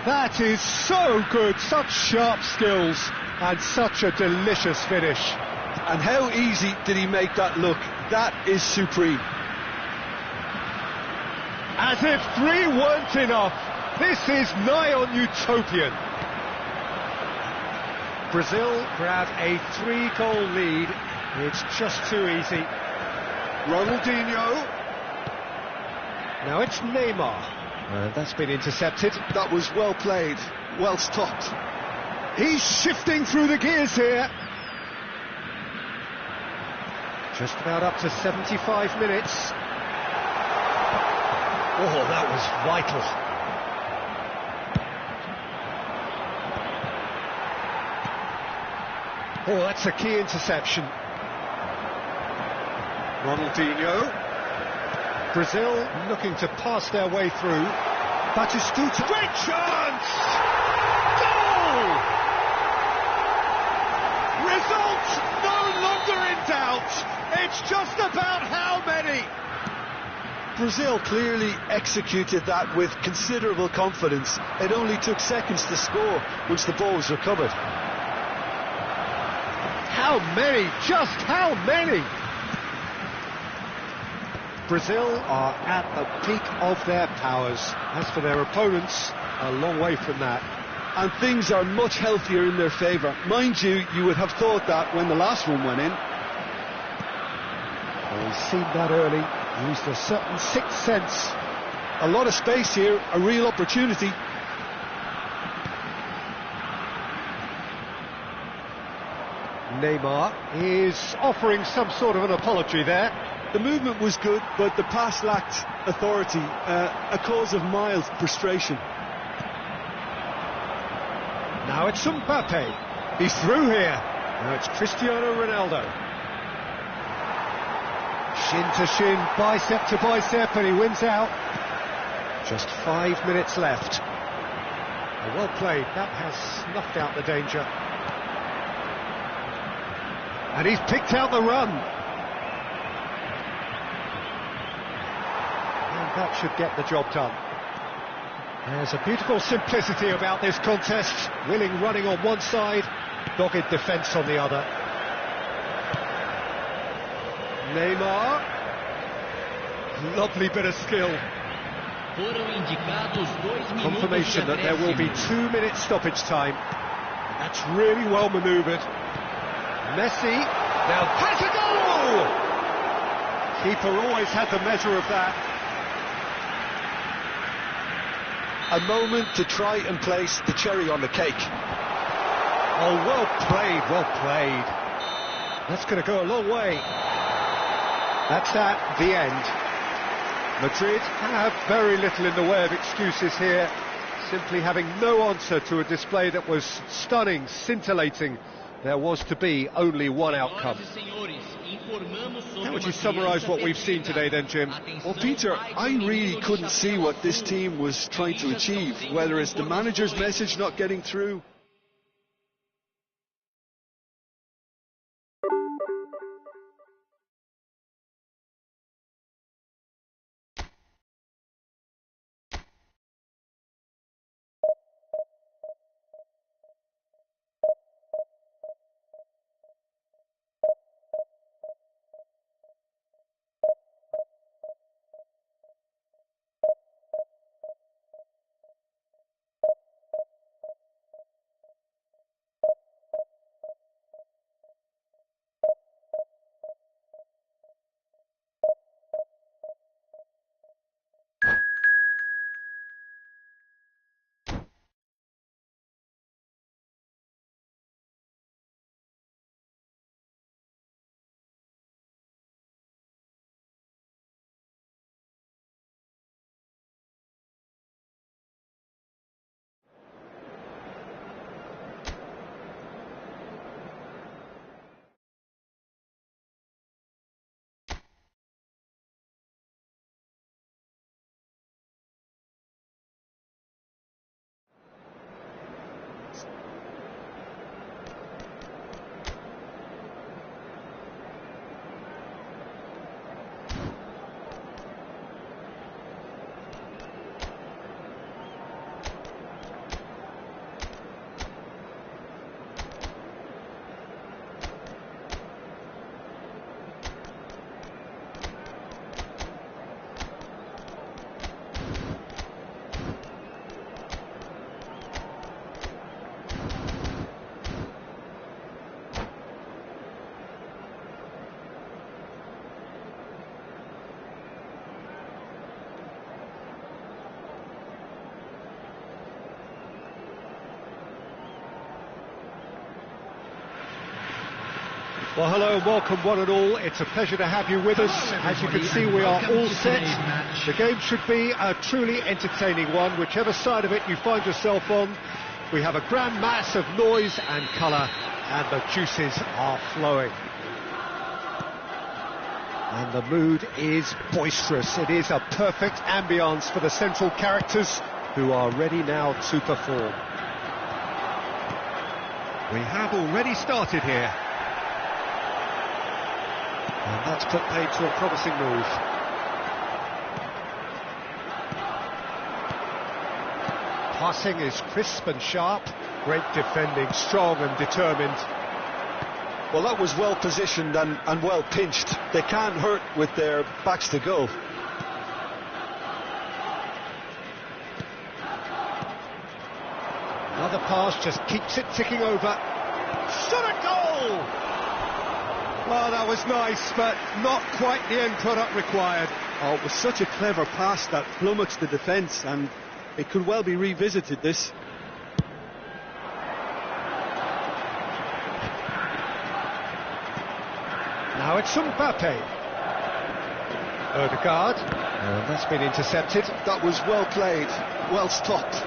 That is so good, such sharp skills and such a delicious finish. And how easy did he make that look? That is supreme. As if 3 weren't enough, this is nigh on utopian. Brazil grab a 3-goal lead. It's just too easy. Ronaldinho. Now it's Neymar. That's been intercepted. That was well played, well stopped. He's shifting through the gears here. Just about up to 75 minutes. Oh, that was vital. Oh, that's a key interception. Ronaldinho. Brazil looking to pass their way through. Batistuta. Great chance! Goal! Result no longer in doubt. It's just about how many. Brazil clearly executed that with considerable confidence. It only took seconds to score once the ball was recovered. How many? Just how many? Brazil are at the peak of their powers. As for their opponents, a long way from that. And things are much healthier in their favour. Mind you, you would have thought that when the last one went in. Well, he's seen that early, used a certain sixth sense. A lot of space here, a real opportunity. Neymar is offering some sort of an apology there. The movement was good, but the pass lacked authority, a cause of mild frustration. Now it's Mbappe. He's through here. Now it's Cristiano Ronaldo. Shin to shin, bicep to bicep, and he wins out. Just 5 minutes left. Well played. That has snuffed out the danger. And he's picked out the run. And that should get the job done. There's a beautiful simplicity about this contest. Willing running on one side, dogged defence on the other. Neymar. Lovely bit of skill. Confirmation that there will be 2 minutes stoppage time. That's really well manoeuvred. Messi now has a goal! Keeper always had the measure of that. A moment to try and place the cherry on the cake. Oh, well played, well played. That's going to go a long way. That's that, the end. Madrid have very little in the way of excuses here, simply having no answer to a display that was stunning, scintillating. There was to be only one outcome. How would you summarise what we've seen today then, Jim? Well, Peter, I really couldn't see what this team was trying to achieve, whether it's the manager's message not getting through, Well, hello and welcome one and all. It's a pleasure to have you with us. As you can see, we are all set. The game should be a truly entertaining one, whichever side of it you find yourself on. We have a grand mass of noise and colour, and the juices are flowing. And the mood is boisterous. It is a perfect ambience for the central characters, who are ready now to perform. We have already started here. And that's put paid to a promising move. Passing is crisp and sharp. Great defending, strong and determined. Well, that was well positioned and well pinched. They can't hurt with their backs to goal. Another pass just keeps it ticking over. Shot a goal! Well, that was nice, but not quite the end product required. Oh, it was such a clever pass that flummoxed the defence, and it could well be revisited, this. Now it's Mbappe. Odegaard. And that's been intercepted. That was well played, well stopped.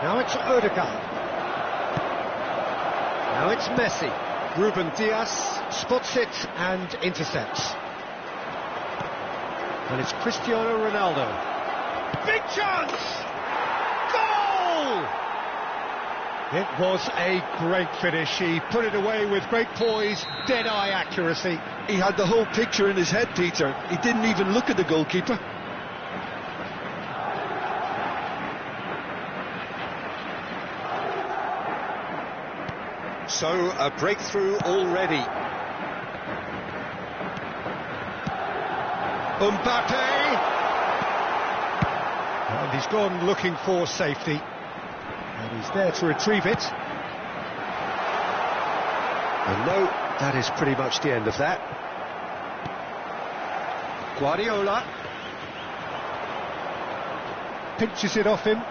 Now it's Odegaard. Now it's Messi. Ruben Diaz spots it and intercepts. And it's Cristiano Ronaldo. Big chance! Goal! It was a great finish. He put it away with great poise, dead-eye accuracy. He had the whole picture in his head, Peter. He didn't even look at the goalkeeper. So, a breakthrough already. Mbappe! And he's gone looking for safety. And he's there to retrieve it. And no, that is pretty much the end of that. Guardiola pinches it off him.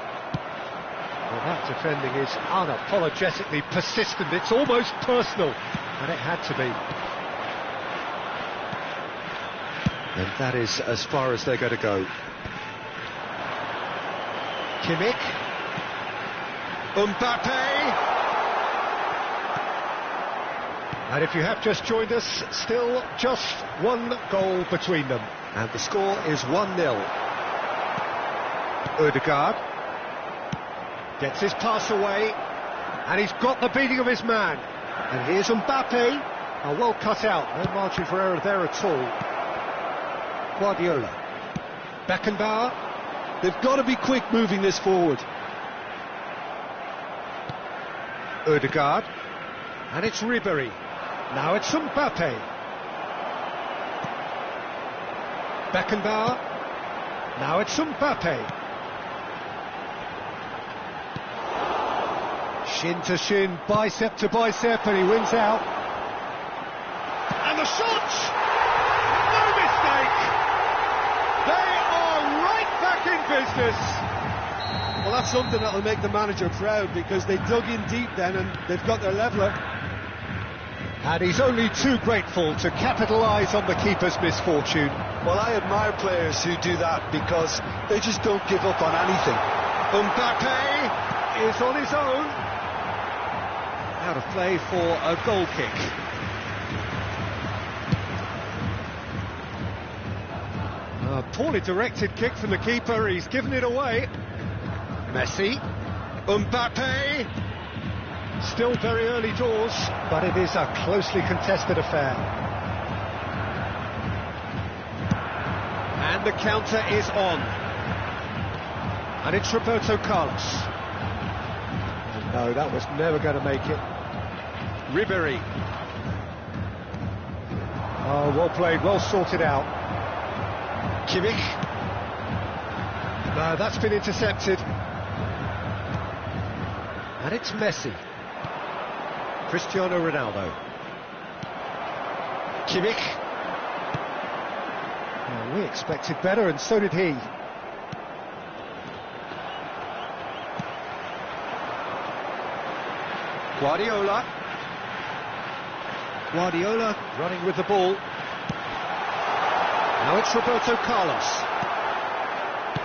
Well, that defending is unapologetically persistent. It's almost personal, and it had to be. And that is as far as they're going to go. Kimmich. Mbappe. And if you have just joined us, still just one goal between them. And the score is 1-0. Odegaard gets his pass away, and he's got the beating of his man. And here's Mbappe. Oh, well cut out, no margin for error there at all. Guardiola. Beckenbauer. They've got to be quick moving this forward. Odegaard. And it's Ribery. Now it's Mbappe. Beckenbauer. Now it's Mbappe. Shin to shin, bicep to bicep, and he wins out. And the shot! No mistake! They are right back in business! Well, that's something that'll make the manager proud, because they dug in deep then and they've got their leveller. And he's only too grateful to capitalise on the keeper's misfortune. Well, I admire players who do that, because they just don't give up on anything. Mbappe is on his own. Out of play for a goal kick. A poorly directed kick from the keeper, he's given it away. Messi. Mbappe. Still very early doors, but it is a closely contested affair. And the counter is on. And it's Roberto Carlos. And no, that was never going to make it. Ribery. Oh, well played, well sorted out. Kimmich. No, that's been intercepted. And it's Messi. Cristiano Ronaldo. Kimmich. Well, we expected better, and so did he. Guardiola. Guardiola running with the ball. Now it's Roberto Carlos.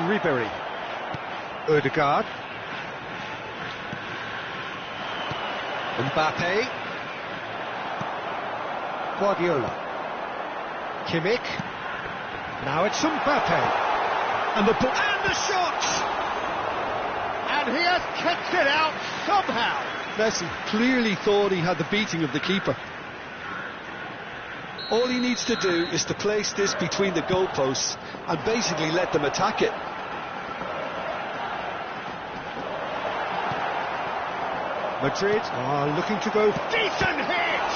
Ribery. Ødegaard. Mbappe. Guardiola. Kimmich. Now it's Mbappe. And the ball. And the shot! And he has kicked it out somehow. Messi clearly thought he had the beating of the keeper. All he needs to do is to place this between the goalposts and basically let them attack it. Madrid are looking to go. Decent hit!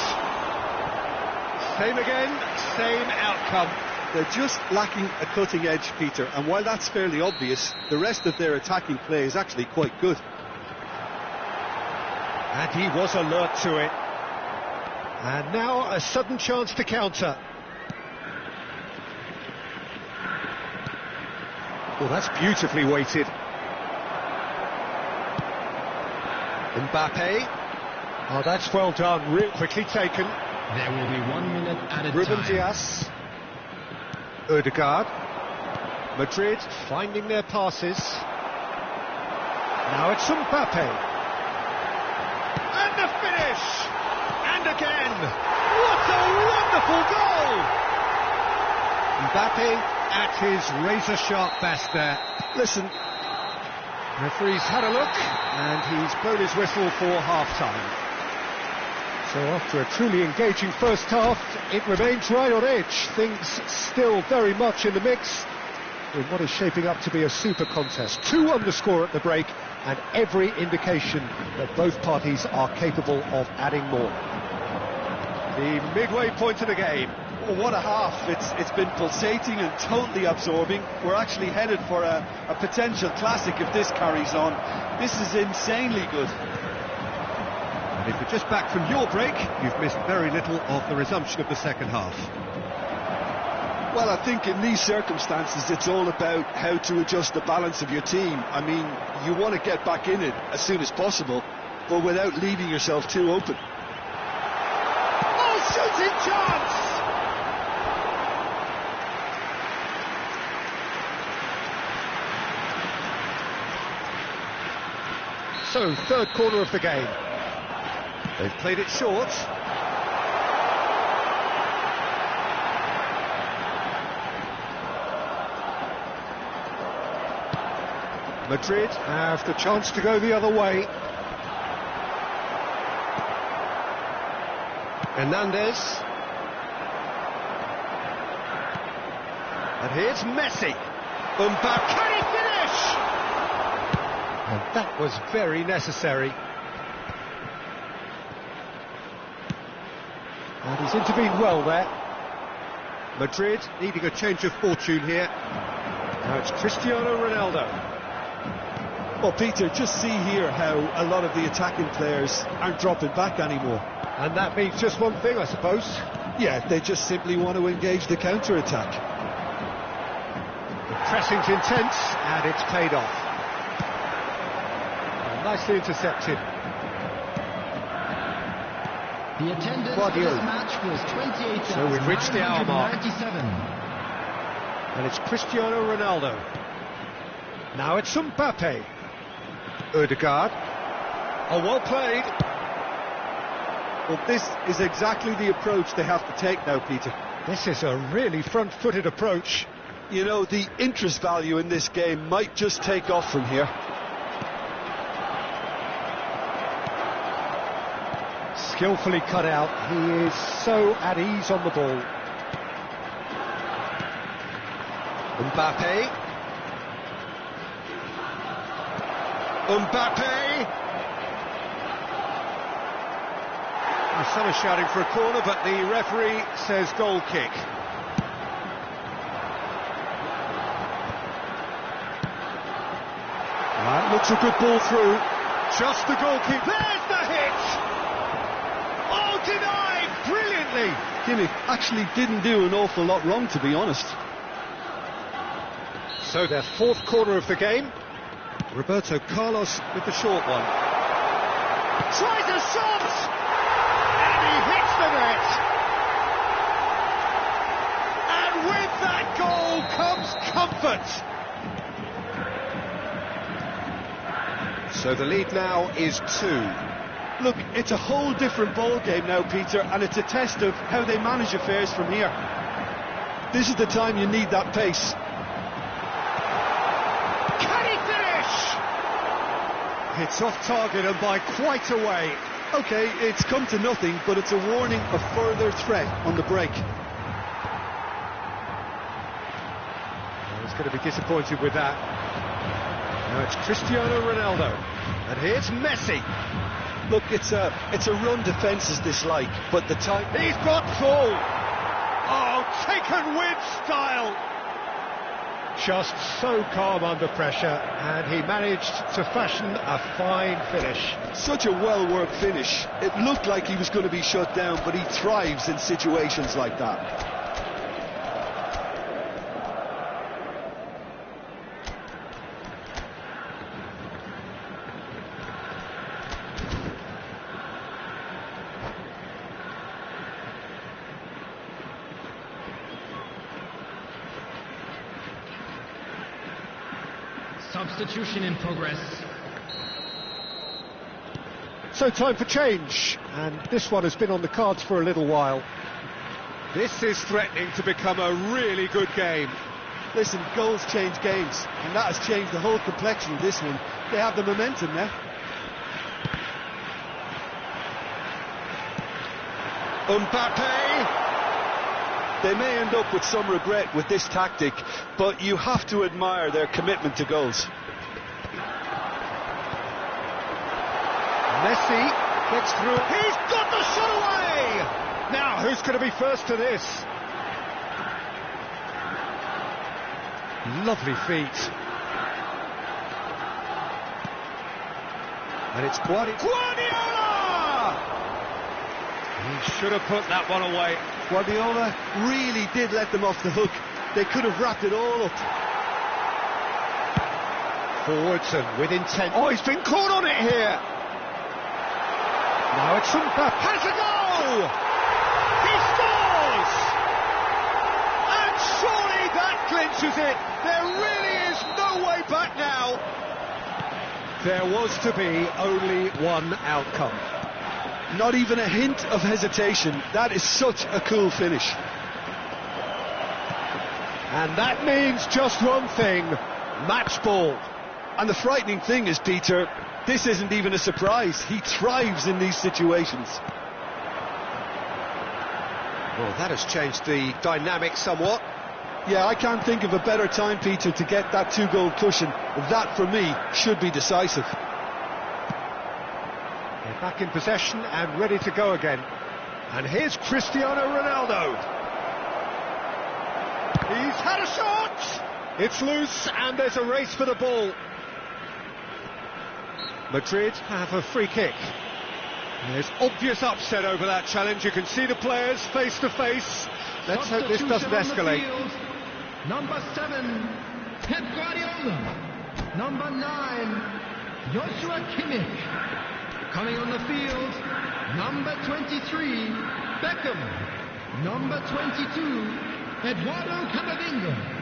Same again, same outcome. They're just lacking a cutting edge, Peter, and while that's fairly obvious, the rest of their attacking play is actually quite good. And he was alert to it. And now a sudden chance to counter. Oh, that's beautifully weighted. Mbappe. Oh, that's well done, real quickly taken. There will be 1 minute at a Ruben time. Dias. Ødegaard. Madrid finding their passes. Now it's Mbappe. And the finish! And again! What a wonderful goal! Mbappe at his razor-sharp best there. Listen, Referee's had a look, and he's blown his whistle for half-time. So after a truly engaging first half, it remains right on edge. Things still very much in the mix in what is shaping up to be a super contest. 2-1 the score at the break, and every indication that both parties are capable of adding more. The midway point of the game. oh, what a half. It's been pulsating and totally absorbing. We're actually headed for a potential classic if this carries on. This is insanely good. And if you're just back from your break, you've missed very little of the resumption of the second half. Well, I think in these circumstances it's all about how to adjust the balance of your team. I mean, you want to get back in it as soon as possible, but without leaving yourself too open. Oh, shooting chance! So, third quarter of the game. They've played it short. Madrid have the chance to go the other way. Hernandez. And here's Messi. Mbappe. Can he finish? And that was very necessary. And he's intervened well there. Madrid needing a change of fortune here. Now it's Cristiano Ronaldo. Well, Peter, just see here how a lot of the attacking players aren't dropping back anymore. And that means just one thing, I suppose. Yeah, they just simply want to engage the counter-attack. The pressing's intense, and it's paid off. Nicely intercepted. The attendance Guardiola. for this match was 28,997. So we've reached the hour mark. And it's Cristiano Ronaldo. Now it's Mbappe. Ødegaard. Oh, well played. Well, this is exactly the approach they have to take now, Peter. This is a really front-footed approach. You know, the interest value in this game might just take off from here. Skillfully cut out. He is so at ease on the ball. Mbappe. Mbappe! Some are shouting for a corner, but the referee says goal kick. That looks a good ball through. Just the goal kick. There's the hit! Oh, denied! Brilliantly! Kimmich actually didn't do an awful lot wrong, to be honest. So their fourth quarter of the game. Roberto Carlos with the short one. Tries a shot! And he hits the net. And with that goal comes comfort. So the lead now is 2. Look, it's a whole different ball game now, Peter, and it's a test of how they manage affairs from here. This is the time you need that pace. Can he finish? It's off target and by quite a way. OK, it's come to nothing, but it's a warning of further threat on the break. He's going to be disappointed with that. Now it's Cristiano Ronaldo. And here's Messi. Look, it's a run defence dislike, but the time... He's got full. Oh, taken with style. Just so calm under pressure, and he managed to fashion a fine finish. Such a well-worked finish. It looked like he was going to be shut down, but he thrives in situations like that. Substitution in progress. So time for change, and this one has been on the cards for a little while. This is threatening to become a really good game. Listen, goals change games, and that has changed the whole complexion of this one. They have the momentum now. Mbappe! They may end up with some regret with this tactic, but you have to admire their commitment to goals. Messi gets through. He's got the shot away! Now, who's going to be first to this? Lovely feet. And it's Guardiola! He should have put that one away. Guardiola really did let them off the hook. They could have wrapped it all up. Forwards and with intent. Oh, he's been caught on it here. Now it's Mbappe. Has a goal! He scores! And surely that clinches it. There really is no way back now. There was to be only one outcome. Not even a hint of hesitation. That is such a cool finish. And that means just one thing, match ball. And the frightening thing is, Peter, this isn't even a surprise. He thrives in these situations. Well, that has changed the dynamic somewhat. Yeah, I can't think of a better time, Peter, to get that 2-goal cushion. That, for me, should be decisive. They're back in possession and ready to go again. And here's Cristiano Ronaldo. He's had a shot! It's loose and there's a race for the ball. Madrid have a free kick. There's obvious upset over that challenge. You can see the players face to face. Let's hope this doesn't escalate. Number 7, Pep Guardiola. Number 9, Joshua Kimmich. Coming on the field, number 23, Beckham. Number 22, Eduardo Camavinga.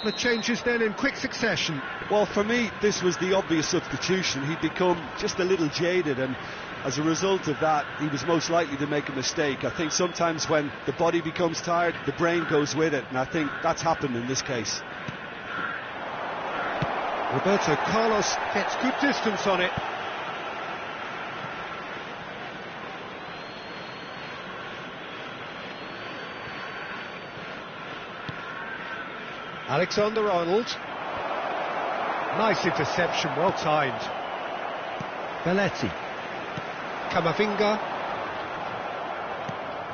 couple of changes then in quick succession. Well, for me, this was the obvious substitution. He'd become just a little jaded, and as a result of that, he was most likely to make a mistake. I think sometimes when the body becomes tired, the brain goes with it, and I think that's happened in this case. Roberto Carlos gets good distance on it. Alexander-Arnold. Nice interception, well timed. Belletti. Camavinga.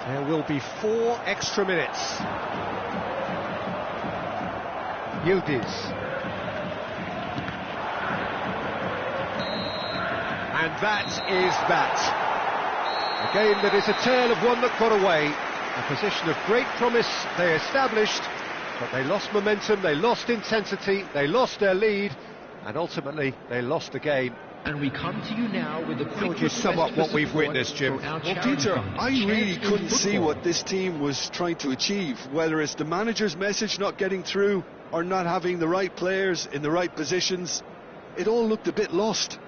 There will be 4 extra minutes. Yildiz. And that is that. A game that is a tale of one that got away. A position of great promise they established, but they lost momentum, they lost intensity, they lost their lead, and ultimately they lost the game. And we come to you now with a quick Would you sum up what we've witnessed, Jim? Well, Peter, I really couldn't see what this team was trying to achieve, whether it's the manager's message not getting through or not having the right players in the right positions. It all looked a bit lost.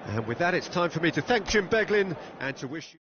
And with that, it's time for me to thank Jim Beglin and to wish you...